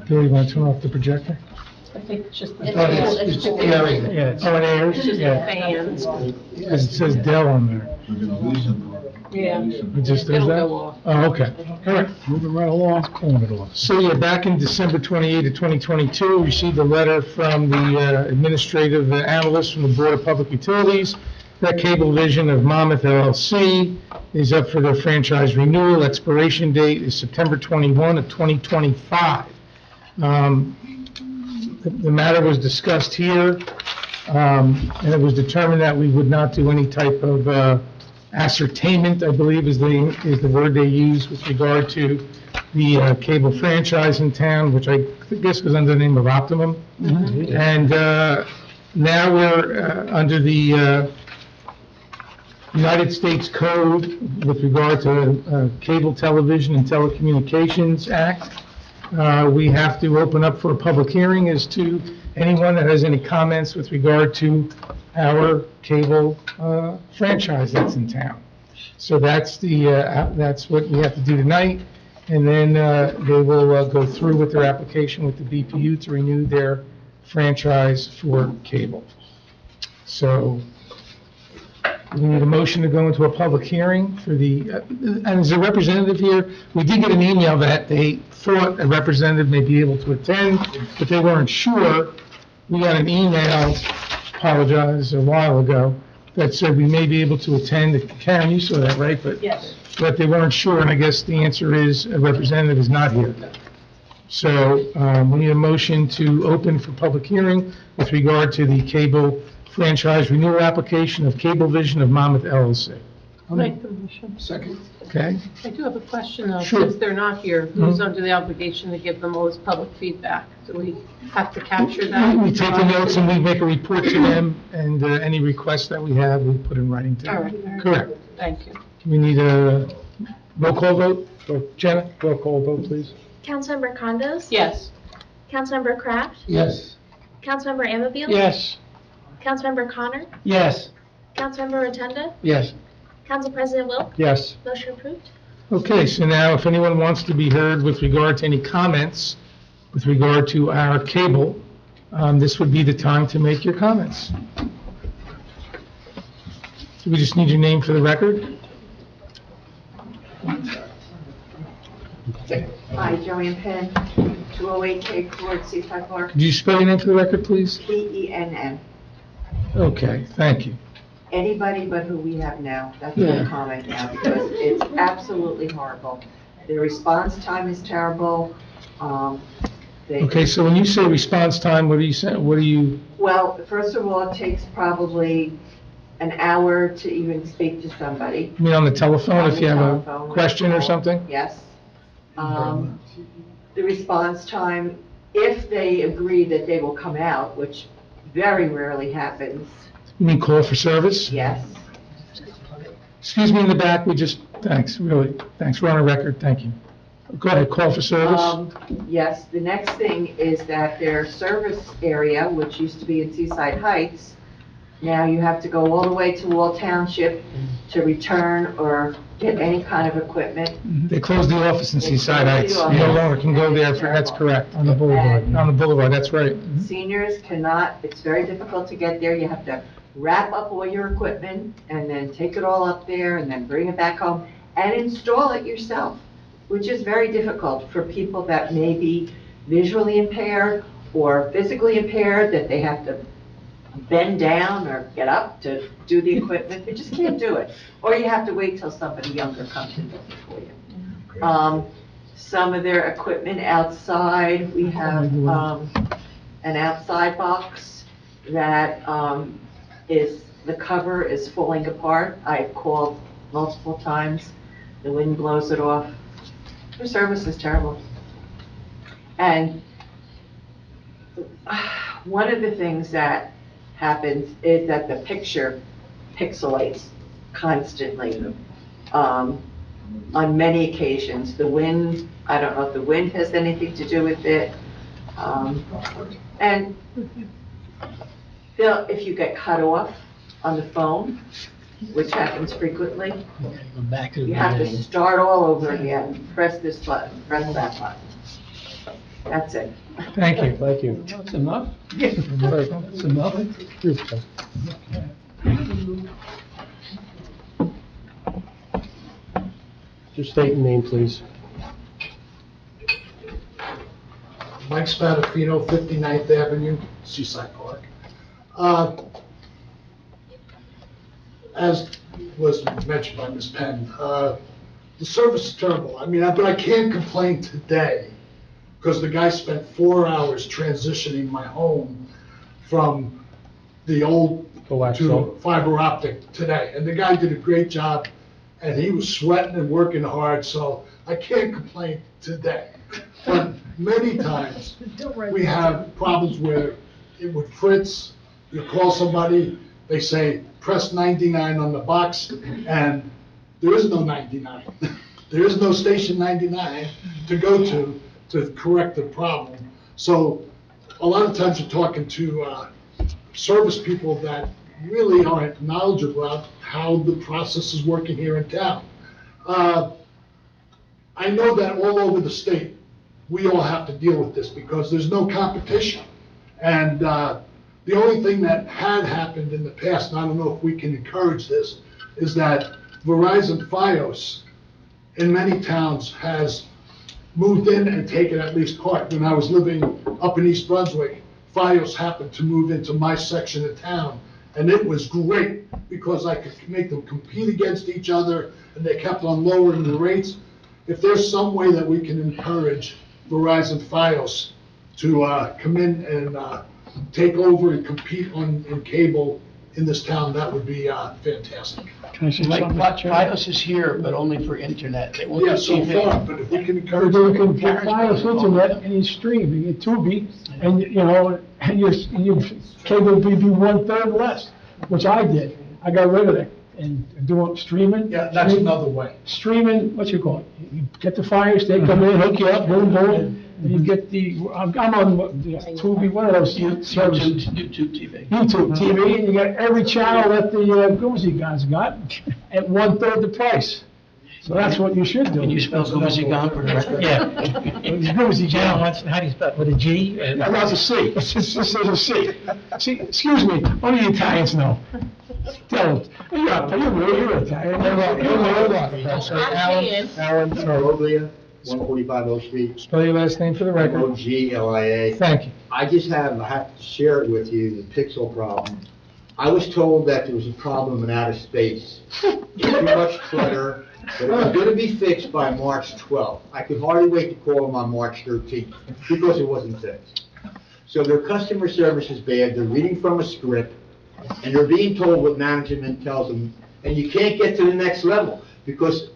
Bill, you want to turn off the projector? I think it's just. It's airing. Yeah. Oh, it airs? It's just the Yeah. fans. Because it says Dell on there. Yeah. It just does It'll that? go off. Oh, okay. All right, moving right along. Calling it off. So, yeah, back in December 28 of 2022, we received a letter from the administrative analyst from the Board of Public Utilities that Cablevision of Monmouth LLC is up for their franchise renewal. Expiration date is September 21 of 2025. The matter was discussed here, and it was determined that we would not do any type of ascertainment, I believe is the word they use with regard to the cable franchise in town, which I guess was under the name of Optimum. And now we're under the United States Code with regard to Cable Television and Telecommunications Act. We have to open up for a public hearing as to anyone that has any comments with regard to our cable franchise that's in town. So that's that's what we have to do tonight, and then they will go through with their application with the BPU to renew their franchise for cable. So we need a motion to go into a public hearing for the, and as a representative here, we did get an email that they thought a representative may be able to attend, but they weren't sure. We got an email, apologize, a while ago, that said we may be able to attend. Karen, you saw that, right? But they weren't sure, and I guess the answer is a representative is not here. So we need a motion to open for public hearing with regard to the cable franchise renewal application of Cablevision of Monmouth LLC. I'll make the motion. Second. Okay? I do have a question though, Sure. since they're not here, who's under the obligation to give the most public feedback? Do we have to capture that? We take the notes and we make a report to them, and any requests that we have, we put in writing to All them. right. Correct. Thank you. We need a roll call vote? Jenna? Roll call vote, please. Councilmember Condos? Yes. Councilmember Kraft? Yes. Councilmember Anfield? Yes. Councilmember Connor? Yes. Councilmember Rotunda? Yes. Council President Wilk? Yes. Motion approved. Okay, so now if anyone wants to be heard with regard to any comments with regard to our cable, this would be the time to make your comments. So we just need your name for the record. Hi, Joanne Penn, 208 Cape Court, Seaside Park, Could you spell your name for the record, please? Penn. Okay, thank you. Anybody but who we have now, that's my comment now, because it's absolutely horrible. The response time is terrible. Okay, so when you say response time, what are you saying, what are you, Well, first of all, it takes probably an hour to even speak to somebody. you mean on the telephone On if the you have a telephone, question or call. something? Yes. The response time, if they agree that they will come out, which very rarely happens, You mean call for service? yes. Excuse me in the back, thanks, really, thanks, we're on a record, thank you. Go ahead, call for service. Yes, the next thing is that their service area, which used to be in Seaside Heights, now you have to go all the way to Wall Township to return or get any kind of equipment. They closed the office in They Seaside closed Heights. the You no office. longer can go there, that's correct, on the boulevard, that's right. Seniors cannot, it's very difficult to get there. You have to wrap up all your equipment and then take it all up there and then bring it back home and install it yourself, which is very difficult for people that may be visually impaired or physically impaired, that they have to bend down or get up to do the equipment. You just can't do it. Or you have to wait till somebody younger comes and does it for you. Some of their equipment outside, we have an outside box that the cover is falling apart. I've called multiple times. The wind blows it off. Their service is terrible. And one of the things that happens is that the picture pixelates constantly. On many occasions, the wind, I don't know if the wind has anything to do with it. And if you get cut off on the phone, which happens frequently, you have to start all over again, press this button, press that button. That's it. Thank you. Thank you. That's enough? That's enough? Just state your name, please. Mike Spadafino, 59th Avenue, Seaside Park. As was mentioned by Ms. Penn, the service is terrible. I mean, but I can't complain today because the guy spent 4 hours transitioning my home from the old to fiber optic today. And the guy did a great job, and he was sweating and working hard, so I can't complain today. But many times, we have problems where it would fritz, you call somebody, they say, press 99 on the box, and there is no 99. There is no station 99 to go to correct the problem. So a lot of times you're talking to service people that really aren't knowledgeable about how the process is working here in town. I know that all over the state, we all have to deal with this because there's no competition. And the only thing that had happened in the past, and I don't know if we can encourage this, is that Verizon Fios in many towns has moved in and taken at least part. When I was living up in East Brunswick, Fios happened to move into my section of town, And it was great, because I could make them compete against each other, and they kept on lowering the rates. If there's some way that we can encourage Verizon Fios to come in and take over and compete in cable in this town, that would be fantastic. Fios is here, but only for internet. They won't Yeah, do so TV. far, but if we can encourage. You can get Fios internet and you stream, you get Tubi, and, you know, and your cable would be 1/3 less, which I did. I got rid of it and doing streaming. Yeah, that's another way. Streaming, what you call it? You get the Fios, they come in, hook you up, boom, boom, and you get I'm on Tubi, one of those services. YouTube TV. YouTube TV, and you got every channel that the Goozy guys got at 1/3 the price. So that's what you should do. Can you spell Gumazigam for the record? Yeah. Goozy Channel, channel. how do you spell it? With a G? No, that's a C. It just says a C. See, excuse me, only the Italians know. Tell them. You're Italian. Alan Taroglia, 145 Oak Street. Spell your last name for the record. Oglia. Thank you. I have to share it with you, the pixel problem. I was told that there was a problem in outer space. Too much clutter, but it was going to be fixed by March 12th. I could hardly wait to call them on March 13th, because it wasn't fixed. So their customer service is bad, they're reading from a script, and they're being told what management tells them, and you can't get to the next level, because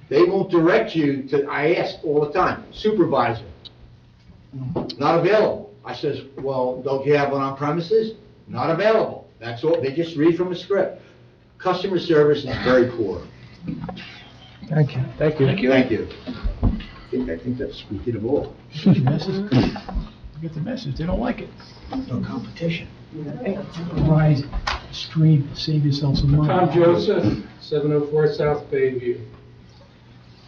they won't direct you to, I ask all the time, supervisor, not available. I says, well, don't you have one on premises? Not available. That's all, they just read from a script. Customer service is very poor. Thank you. Thank you. Thank you. I think that's speaking of all. You get the message, they don't like it. No competition. Verizon, stream, save yourself some money. Tom Joseph, 704 South Bayview.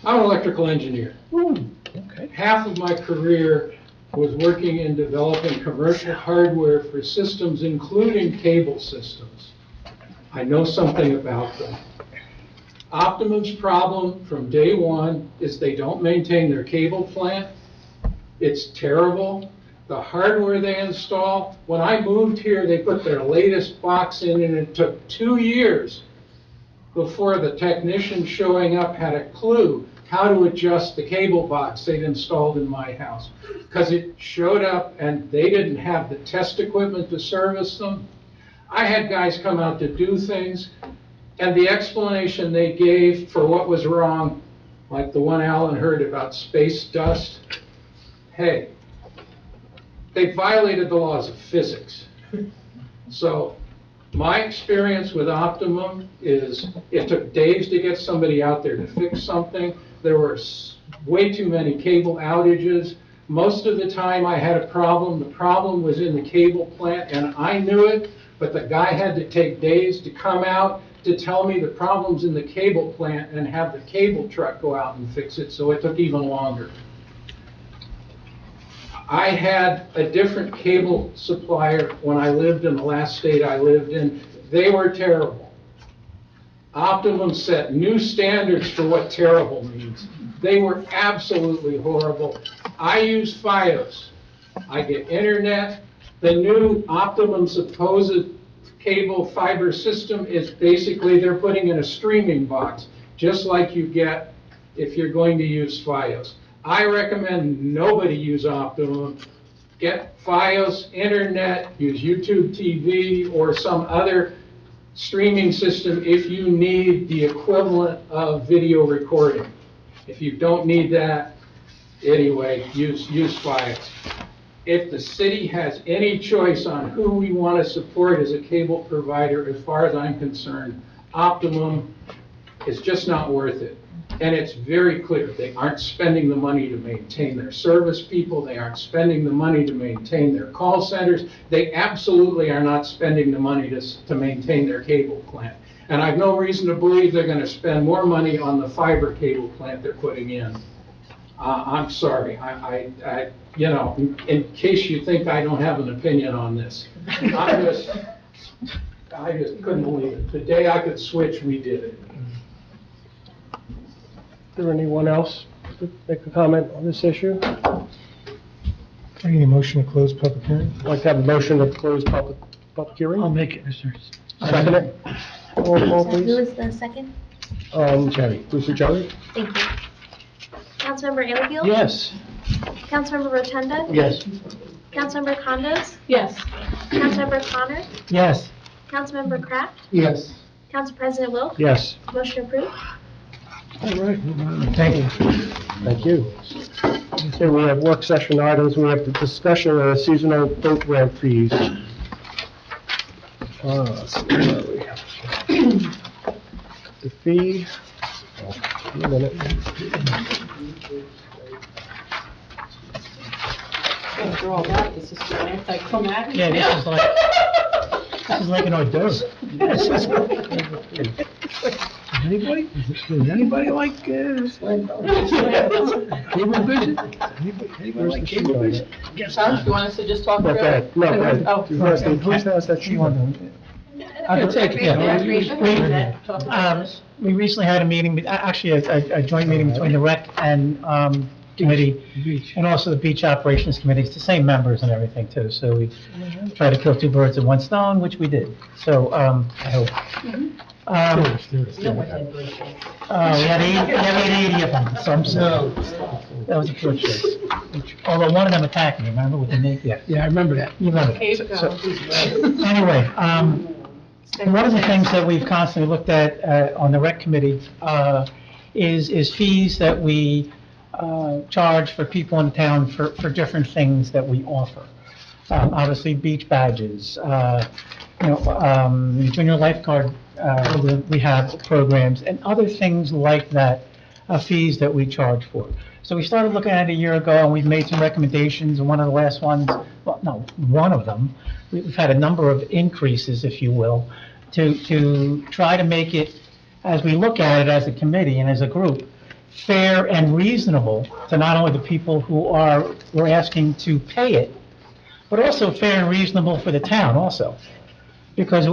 I'm an electrical engineer. Okay. Half of my career was working in developing commercial hardware for systems, including cable systems. I know something about them. Optimum's problem from day one is they don't maintain their cable plant. It's terrible. The hardware they install, when I moved here, they put their latest box in, and it took 2 years before the technician showing up had a clue how to adjust the cable box they'd installed in my house. Because it showed up and they didn't have the test equipment to service them. I had guys come out to do things, and the explanation they gave for what was wrong, like the one Alan heard about space dust, hey, they violated the laws of physics. So my experience with Optimum is it took days to get somebody out there to fix something. There were way too many cable outages. Most of the time I had a problem, the problem was in the cable plant, and I knew it, but the guy had to take days to come out to tell me the problem's in the cable plant and have the cable truck go out and fix it, so it took even longer. I had a different cable supplier when I lived in the last state I lived in. They were terrible. Optimum set new standards for what terrible means. They were absolutely horrible. I use Fios. I get internet. The new Optimum supposed cable fiber system is basically they're putting in a streaming box, just like you get if you're going to use Fios. I recommend nobody use Optimum. Get Fios, internet, use YouTube TV or some other streaming system if you need the equivalent of video recording. If you don't need that, anyway, use Fios. If the city has any choice on who we want to support as a cable provider, as far as I'm concerned, Optimum is just not worth it. And it's very clear, they aren't spending the money to maintain their service people, they aren't spending the money to maintain their call centers, they absolutely are not spending the money to maintain their cable plant. And I've no reason to believe they're going to spend more money on the fiber cable plant they're putting in. I'm sorry, you know, in case you think I don't have an opinion on this, I just couldn't believe it. The day I could switch, we did it. Is there anyone else to make a comment on this issue? I need a motion to close public hearing. I'd like to have a motion to close public hearing. I'll make it, Mr. Second it? Roll call, Who please. is the second? Jerry. Mr. Jerry? Thank you. Councilmember Anfield? Yes. Councilmember Rotunda? Yes. Councilmember Condos? Yes. Councilmember Connor? Yes. Councilmember Kraft? Yes. Council President Wilk? Yes. Motion approved. All right. Thank you. Thank you. Okay, we have work session items. We have the discussion of seasonal boat ramp fees. Let's see, where are we? The fee, in a minute. After all that, this is so anticlimactic. Yeah, this is like an hors d'oeuvre. Does anybody like, cable vision? Anybody like cable vision? Tom, you want us to just talk No, about go ahead. No, go ahead. Oh. Who has that sheet? I'll take it. Recreation. We recently had a meeting, actually a joint meeting between the rec and committee, and also the beach operations committee. It's the same members and everything too, so we try to kill two birds with one stone, which we did. So, I hope. We had 80 of them, so I'm sorry. That was a short choice. Although one of them attacked me, remember, with the naked? Yeah. Yeah, I remember that. You remember. Cave So- Anyway, one of the things that we've constantly looked at on the rec committee is fees that we charge for people in town for different things that we offer. Obviously, beach badges, junior lifeguard rehab programs, and other things like that, fees that we charge for. So we started looking at it a year ago, and we've made some recommendations, and one of the last ones, well, no, one of them, we've had a number of increases, if you will, to try to make it, as we look at it as a committee and as a group, fair and reasonable to not only the people who we're asking to pay it, but also fair and reasonable for the town also. Because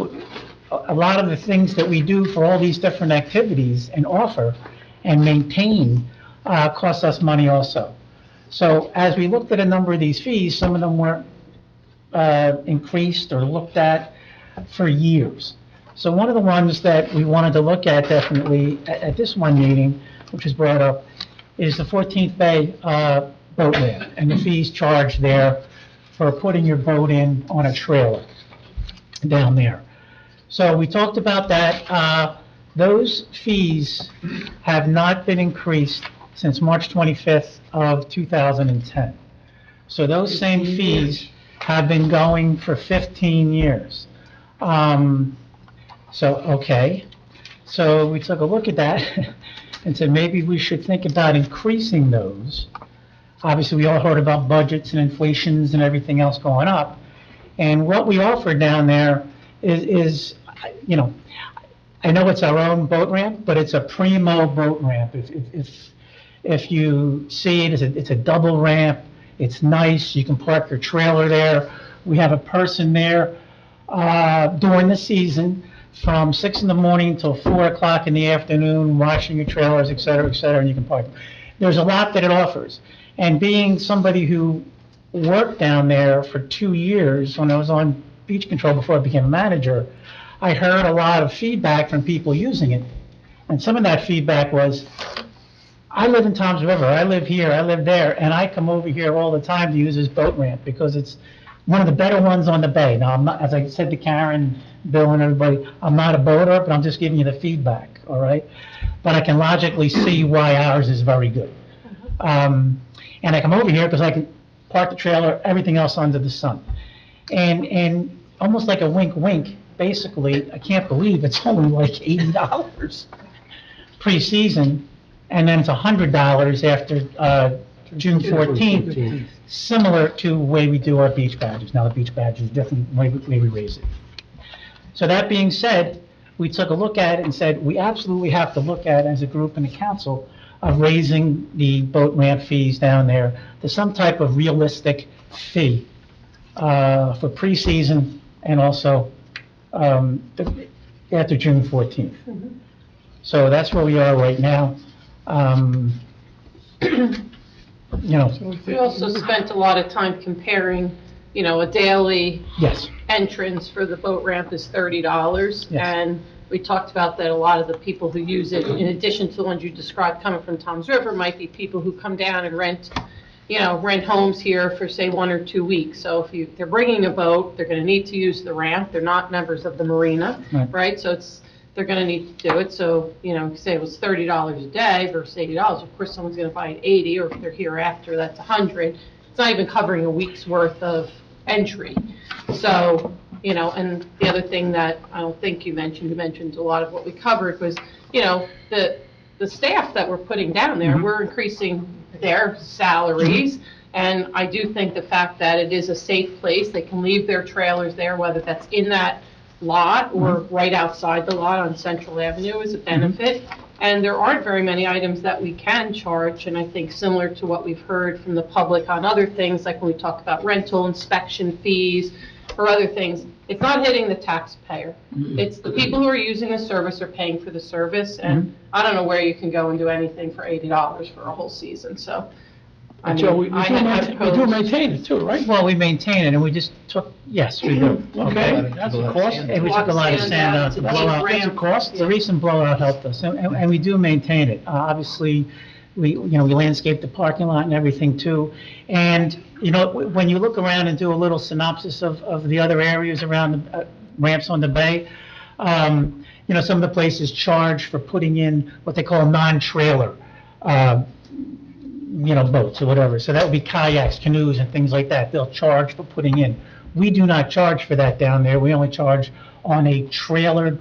a lot of the things that we do for all these different activities and offer and maintain costs us money also. So as we looked at a number of these fees, some of them weren't increased or looked at for years. So one of the ones that we wanted to look at definitely at this one meeting, which was brought up, is the 14th Bay boat ramp and the fees charged there for putting your boat in on a trailer down there. So we talked about that. Those fees have not been increased since March 25th of 2010. So those same fees have been going for 15 years. So we took a look at that and said maybe we should think about increasing those. Obviously, we all heard about budgets and inflations and everything else going up. And what we offer down there is I know it's our own boat ramp, but it's a primo boat ramp. If you see it, it's a double ramp. It's nice. You can park your trailer there. We have a person there during the season from 6 in the morning till 4 o'clock in the afternoon, washing your trailers, et cetera, and you can park. There's a lot that it offers. And being somebody who worked down there for 2 years when I was on beach control before I became a manager, I heard a lot of feedback from people using it. And some of that feedback was, I live in Tom's River, I live here, I live there, and I come over here all the time to use this boat ramp because it's one of the better ones on the bay. Now, I'm not, as I said to Karen, Bill, and everybody, I'm not a boater, but I'm just giving you the feedback, all right? But I can logically see why ours is very good. And I come over here because I can park the trailer, everything else under the sun. And almost like a wink, wink, basically, I can't believe it's only like $80 pre-season, and then it's $100 after June 14th, similar to the way we do our beach badges. Now, the beach badge is different way we raise it. So that being said, we took a look at it and said, we absolutely have to look at, as a group and a council, of raising the boat ramp fees down there to some type of realistic fee for pre-season and also after June 14th. So that's where we are right now. We also spent a lot of time comparing, a daily Yes. entrance for the boat ramp is $30. Yes. And we talked about that a lot of the people who use it, in addition to the ones you described coming from Tom's River, might be people who come down and rent homes here for, say, 1 or 2 weeks. So if they're bringing a boat, they're going to need to use the ramp. They're not members of the marina, right? So they're going to need to do it. So, say it was $30 a day versus $80. Of course, someone's going to buy it 80, or if they're here after, that's 100. It's not even covering a week's worth of entry. So, and the other thing that I don't think you mentioned a lot of what we covered was, the staff that we're putting down there, we're increasing their salaries. And I do think the fact that it is a safe place, they can leave their trailers there, whether that's in that lot or right outside the lot on Central Avenue, is a benefit. And there aren't very many items that we can charge, and I think similar to what we've heard from the public on other things, like when we talk about rental inspection fees or other things, it's not hitting the taxpayer. It's the people who are using the service are paying for the service, and I don't know where you can go and do anything for $80 for a whole season, so. I Joe, we mean, I had do proposed- maintain it too, right? Well, we maintain it, and we just took, yes, we do. Okay, that's a cost. And we took a lot of sand out to blow out. That's a cost. The recent blowout helped us, and we do maintain it. Obviously, we landscape the parking lot and everything too. And, when you look around and do a little synopsis of the other areas around the ramps on the bay, some of the places charge for putting in what they call non-trailer, boats or whatever. So that would be kayaks, canoes, and things like that. They'll charge for putting in. We do not charge for that down there. We only charge on a trailer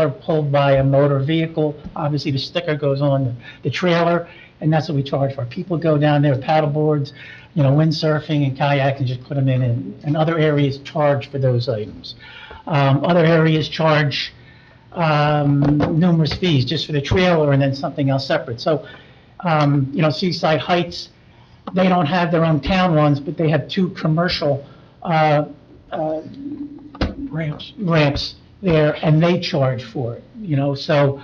pulled by a motor vehicle. Obviously, the sticker goes on the trailer, and that's what we charge for. People go down there with paddle boards, windsurfing and kayak, and just put them in. And other areas charge for those items. Other areas charge numerous fees just for the trailer and then something else separate. So, Seaside Heights, they don't have their own town ones, but they have 2 commercial ramps there, and they charge for it, so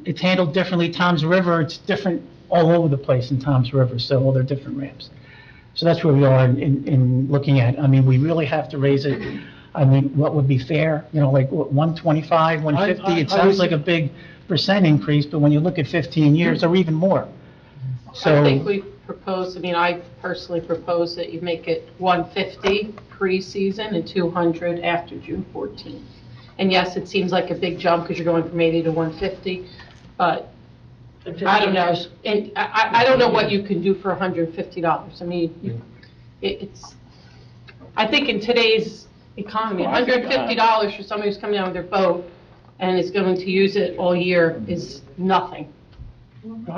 it's handled differently. Tom's River, it's different all over the place in Tom's River, so all their different ramps. So that's where we are in looking at. I mean, we really have to raise it. I mean, what would be fair, like what, 125, 150? It sounds like a big percent increase, but when you look at 15 years, or even more. So I think we proposed, I personally propose that you make it 150 pre-season and 200 after June 14th. And yes, it seems like a big jump because you're going from 80 to 150, but I don't know. And I don't know what you can do for $150. I mean, I think in today's economy, $150 for somebody who's coming out with their boat and is going to use it all year is nothing. So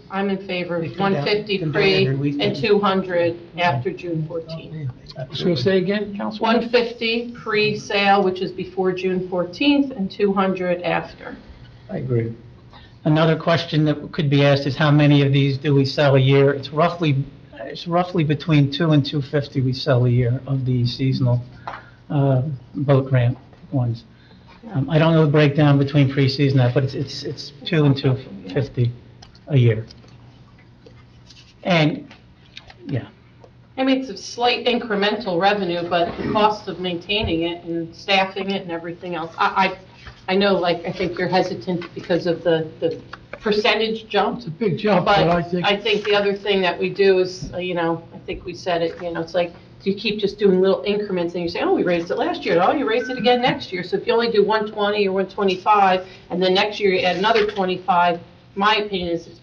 I'm in favor of 150 pre and 200 after June 14th. So say again, Councilwoman? 150 pre-sale, which is before June 14th, and 200 after. I agree. Another question that could be asked is how many of these do we sell a year? It's roughly between 2 and 250 we sell a year of the seasonal boat ramp ones. I don't know the breakdown between pre-season and that, but it's 2 and 250 a year. And, yeah. I mean, it's a slight incremental revenue, but the cost of maintaining it and staffing it and everything else, I know, I think you're hesitant because of the percentage jump. It's a big jump, But but I think the other thing that we do is, I think we said it, it's like, you keep just doing little increments and you say, oh, we raised it last year, oh, you raised it again next year. So if you only do 120 or 125, and then next year you add another 25, my opinion is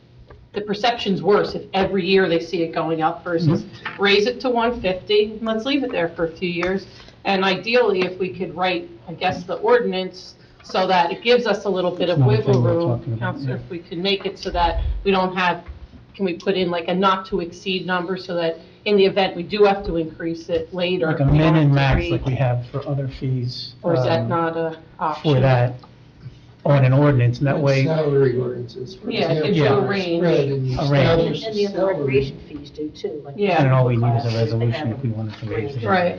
the perception's worse if every year they see it going up versus raise it to 150, and let's leave it there for a few years. And ideally, if we could write, I guess, the ordinance so that it gives us a little bit of wiggle room, Counselor, if we can make it so that we don't have, can we put in like a not to exceed number so that in the event we do have to increase it later. Like a min and max like we have for other fees. Or is that not a option? For that, on an ordinance, and that way. Salary ordinances, for Yeah, it example, gives you a are range. spread and you A range. establish And the the salary. recreation fees do too. Like Yeah. And all we need is a resolution if we wanted to raise it. Right.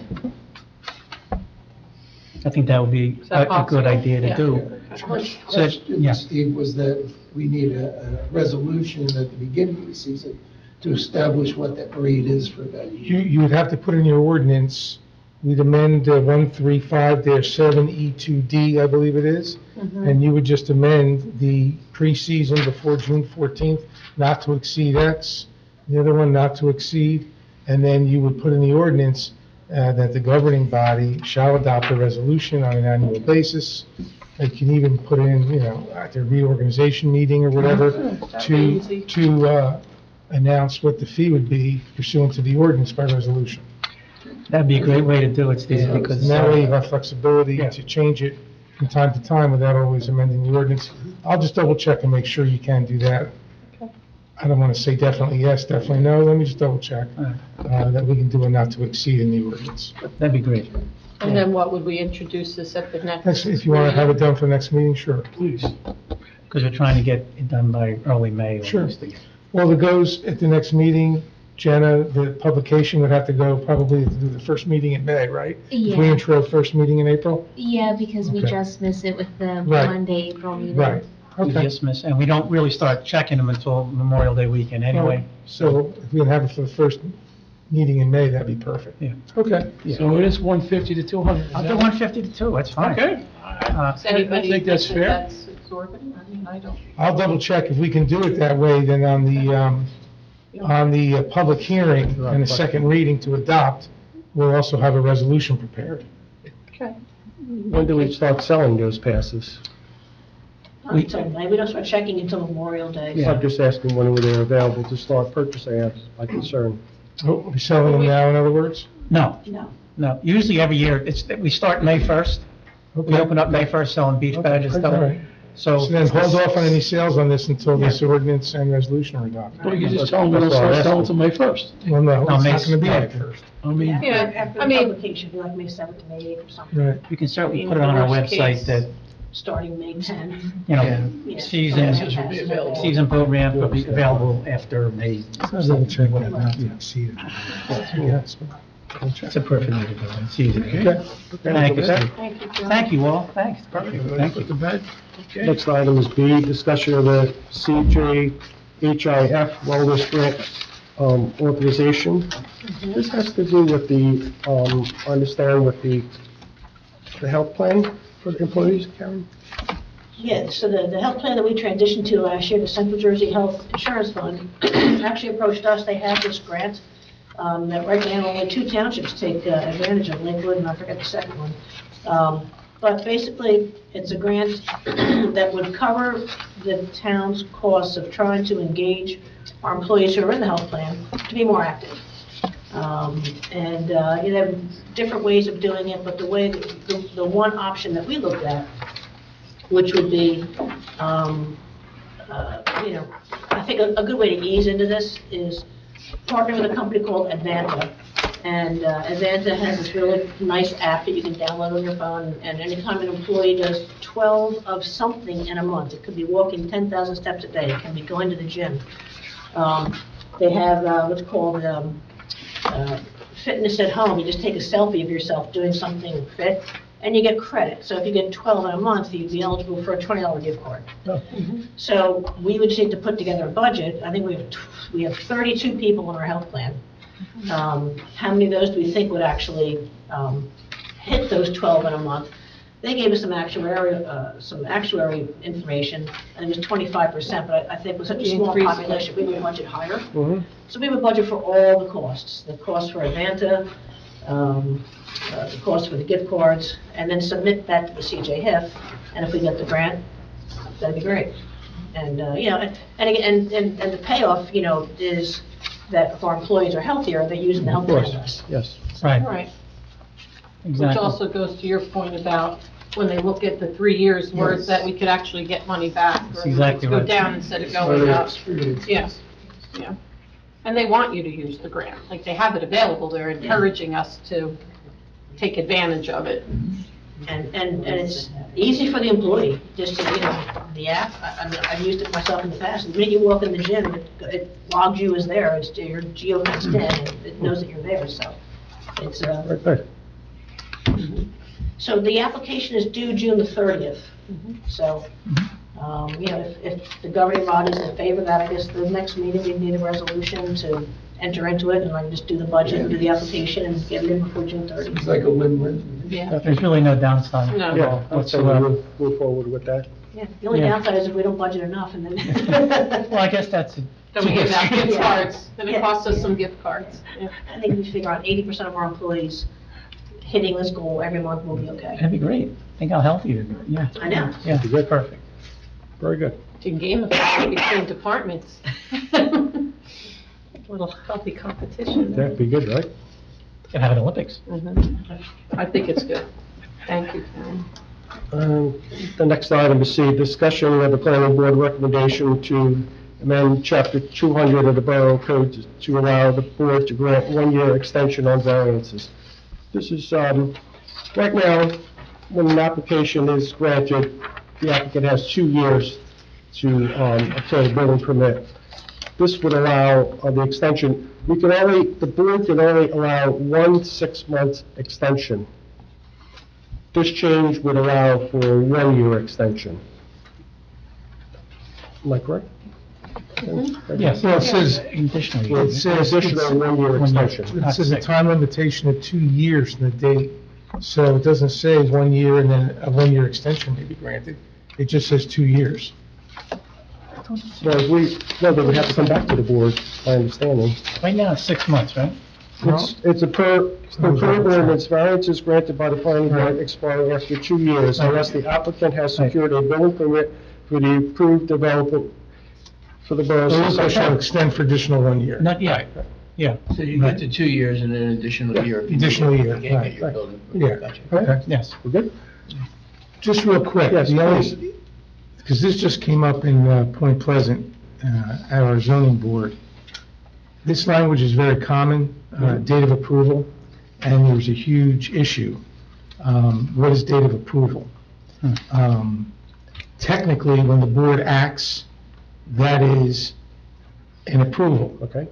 I think that would be that a good possible? idea to Yeah. do. The So, yeah. question, Steve, was that we need a resolution at the beginning of the season to establish what that rate is for that year. You would have to put in your ordinance, we'd amend 135-7E2D, I believe it is, and you would just amend the preseason before June 14th, not to exceed X, the other one not to exceed, and then you would put in the ordinance that the governing body shall adopt a resolution on an annual basis. They can even put in, at their reorganization meeting or whatever, to announce what the fee would be pursuant to the ordinance by resolution. That'd be a great way to do it, Steve, because. And that way you have flexibility to change it from time to time without always amending the ordinance. I'll just double check and make sure you can do that. I don't want to say definitely yes, definitely no, let me just double check, that we can do a not to exceed in the ordinance. That'd be great. And then what, would we introduce this at the next? If you want to have it done for the next meeting, sure. Please. Because we're trying to get it done by early May. Sure. Well, it goes at the next meeting, Jenna, the publication would have to go probably to the first meeting in May, right? If we Yeah, intro first meeting in April? yeah, because we Okay. just missed it with the Right. Monday, April meeting. Right, We okay. just missed, and we don't really start checking them until Memorial Day weekend anyway. So if we can have it for the first meeting in May, that'd be perfect. Yeah. Okay. So it is 150 to 200. is I'll that- do 150 to 2, that's fine. Okay. Does anybody think that's that fair. That's exorbitant? I mean, I don't. I'll double check if we can do it that way, then on the public hearing and the second reading to adopt, we'll also have a resolution prepared. Okay. When do we start selling those passes? Not until May. We don't start checking until Memorial Day. Yeah. I'm just asking when they're available to start purchasing, that's my concern. Oh, we selling them now, in other words? No, No. no, usually every year, we start May 1st. We open up May 1st selling beach badges, All right. so. So then hold off on any sales on this until this ordinance and resolution are adopted. Well, you can just tell them we don't start selling until May 1st. Well, no, No, it's May- not gonna be no. May first. I mean, Yeah, After I the mean- publication, it'd be like May 7th to May 8th or something, Right. We can certainly put it on our Worst website case. that, starting May 10th. season Passes will be available. season program will be available after May. I'll double check what not to exceed. Yes. It's a perfect way to do it, season. Okay. Thank you, Steve. Thank you, John. Thank you all, thanks, perfect, thank you. Next item is B, discussion of the CJHIF wellness grant authorization. This has to do with the, I understand with the health plan for the employees, Karen? Yeah, so the health plan that we transitioned to last year, the Central Jersey Health Insurance Fund, actually approached us. They have this grant that right now only 2 townships take advantage of, Lakewood and I forget the second one. But basically, it's a grant that would cover the town's costs of trying to engage our employees who are in the health plan to be more active. You have different ways of doing it, but the one option that we looked at, which would be, I think a good way to ease into this is partner with a company called Advanta. And Advanta has this really nice app that you can download on your phone, and anytime an employee does 12 of something in a month, it could be walking 10,000 steps a day, it can be going to the gym. They have what's called fitness at home. You just take a selfie of yourself doing something fit, and you get credit. So if you get 12 in a month, you'd be eligible for a $20 gift card. So we would need to put together a budget. I think we have 32 people in our health plan. How many of those do we think would actually hit those 12 in a month? They gave us some actuary information, and it was 25%, but I think with such a small Increase. population, we would budget higher. So we would budget for all the costs, the cost for Advanta, the cost for the gift cards, and then submit that to the CJHIF, and if we get the grant, that'd be great. And, and the payoff, is that if our employees are healthier, they're using the health plan less. Yes. Right, Right. Which exactly. also goes to your point about when they look at the 3 years worth, Yes. that we could actually get money back. That's or exactly Go right. down instead of going up. Yes, yeah. And they want you to use the grant, like they have it available, they're encouraging us to take advantage of it. And it's easy for the employee, just to, the app, I've used it myself in the past. The minute you walk in the gym, it logs you as there, you're geo-fenced in, and it knows that you're there, so it's, Right there. so the application is due June the 30th. So, If the governing body is in favor of that, I guess the next meeting, we need a resolution to enter into it, and I can just do the budget and do the application and get it in before June 30th. It's like a win-win. Yeah. There's really no downside No. at Yeah, all I'd say whatsoever. move forward with that. Yeah, the only Yeah. downside is if we don't budget enough, and then. Well, I guess that's. Then we give out gift Yeah. cards, then it Yeah. costs us some gift cards. Yeah. I think we should figure out 80% of our employees hitting this goal every month will be okay. That'd be great. Think how healthy you'd be, yeah. I know. Yeah, Be good. perfect. Very good. To gamify it between departments. Little healthy competition. That'd be good, right? Could have an Olympics. Mhm. I think it's good. Thank you, Karen. The next item is C, discussion of the planning board recommendation to amend chapter 200 of the Borough Code to allow the board to grant one-year extension on variances. This is, right now, when an application is granted, the applicant has 2 years to obtain a building permit. This would allow the extension. The board can only allow 1 6-month extension. This change would allow for a 1-year extension. Am I correct? Yes. Well, it says, Additionally. It says additional 1-year extension. it says a time limitation of 2 years from the date, so it doesn't say 1 year and then a 1-year extension may be granted. It just says 2 years. Well, they would have to come back to the board, my understanding. Right now, it's 6 months, right? It's per ordinance, variance is granted by the planning board expiring after 2 years unless the applicant has secured a building permit for the approved development for the borough's. So this shall extend for additional 1 year. Not yet. Yeah. So you get to 2 years and then an additional year. Additional year, You can't right, get your right. building. Yeah. Gotcha. Okay. Yes. We're good? Just real quick, Yes, please. because this just came up in Point Pleasant at our zoning board. This language is very common, date of approval, and there's a huge issue. What is date of approval? Technically, when the board acts, that is an approval. Okay,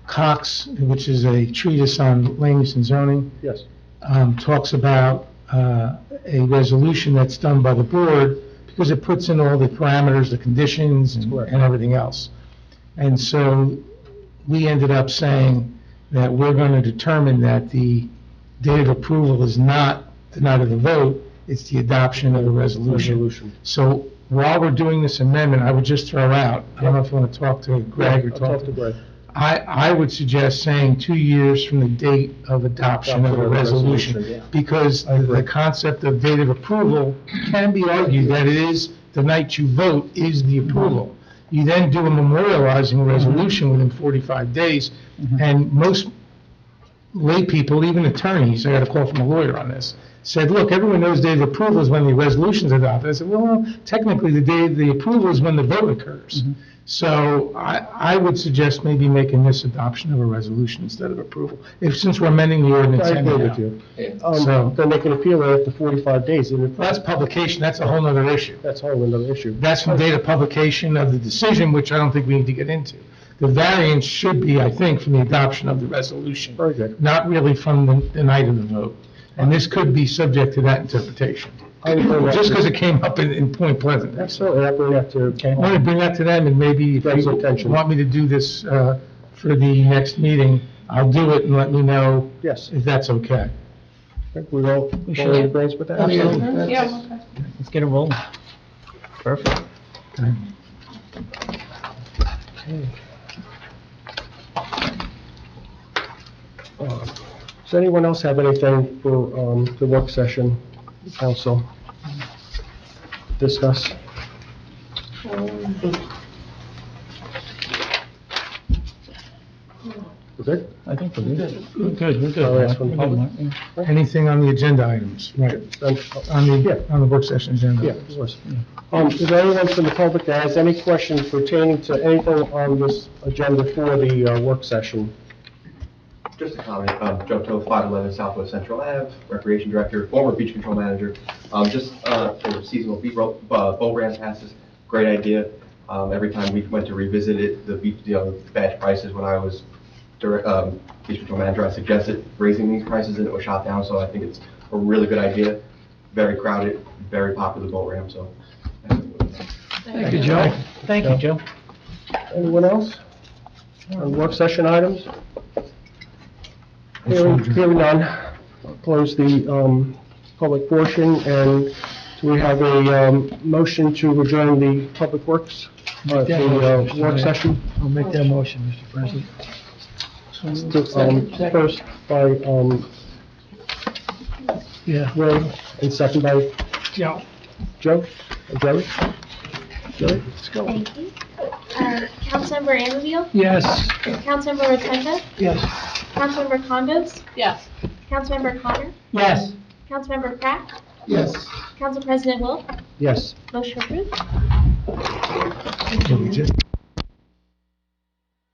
Cox, which is a treatise on land use and zoning, yes. talks about a resolution that's done by the board because it puts in all the parameters, the conditions, and Correct. everything else. And so we ended up saying that we're going to determine that the date of approval is not the night of the vote, it's the adoption of the resolution. So while we're doing this amendment, I would just throw out, I don't know if you want to talk to Greg or I'll talk to Greg. I would suggest saying 2 years from the date of adoption of a resolution, yeah. because I agree. the concept of date of approval can be argued that it is, the night you vote is the approval. You then do a memorializing resolution within 45 days, and most lay people, even attorneys, I got a call from a lawyer on this, said, look, everyone knows date of approval is when the resolution's adopted. I said, well, technically, the day of the approval is when the vote occurs. So I would suggest maybe making this adoption of a resolution instead of approval, since we're amending the ordinance I agree anyhow. with you. So- Then they can appeal it after 45 days, and if That's publication, that's a whole other issue. that's a whole another issue. That's from date of publication of the decision, which I don't think we need to get into. The variance should be, I think, from the adoption of the resolution, Very good. not really from the night of the vote. And this could be subject to that interpretation, I would bring that just to- because it came up in Point Pleasant. Absolutely, I bring that to. Okay, I want to bring that to them, and maybe if Greg's you attention. want me to do this for the next meeting, I'll do it and let me know Yes. if that's okay. We all, We all in should. agreement with that? Absolutely. Yeah. Let's get it rolling. Perfect. Okay. Does anyone else have anything for the work session, council, discuss? We're good? I think we're good. We're good, I'll we're ask good. from the We're good, public. Mark. Anything on the agenda items? Right, on the work session agenda? Yeah, of course. Is there anyone from the public that has any questions pertaining to anything on this agenda for the work session? Just a comment, Joe Toth, 511 Southwest Central Ave, Recreation Director, former Beach Control Manager. Just for seasonal boat ramp passes, great idea. Every time we went to revisit it, the badge prices when I was Beach Control Manager, I suggested raising these prices and it was shot down, so I think it's a really good idea. Very crowded, very popular boat ramp, so. Thank you, Joe. Thank you, Joe. Anyone else? On work session items? Hearing none, I'll close the public portion, and do we have a motion to adjourn the public works, the work session? I'll make that motion, Mr. President. First by Yeah. Will, and second by Joe. Joe, or Jerry? Jerry? Let's go. Thank you. Councilmember Anfield? Yes. Councilmember Rotunda? Yes. Councilmember Condos? Yes. Councilmember Connor? Yes. Councilmember Pratt? Yes. Council President Will? Yes. Motion approved. Can we just-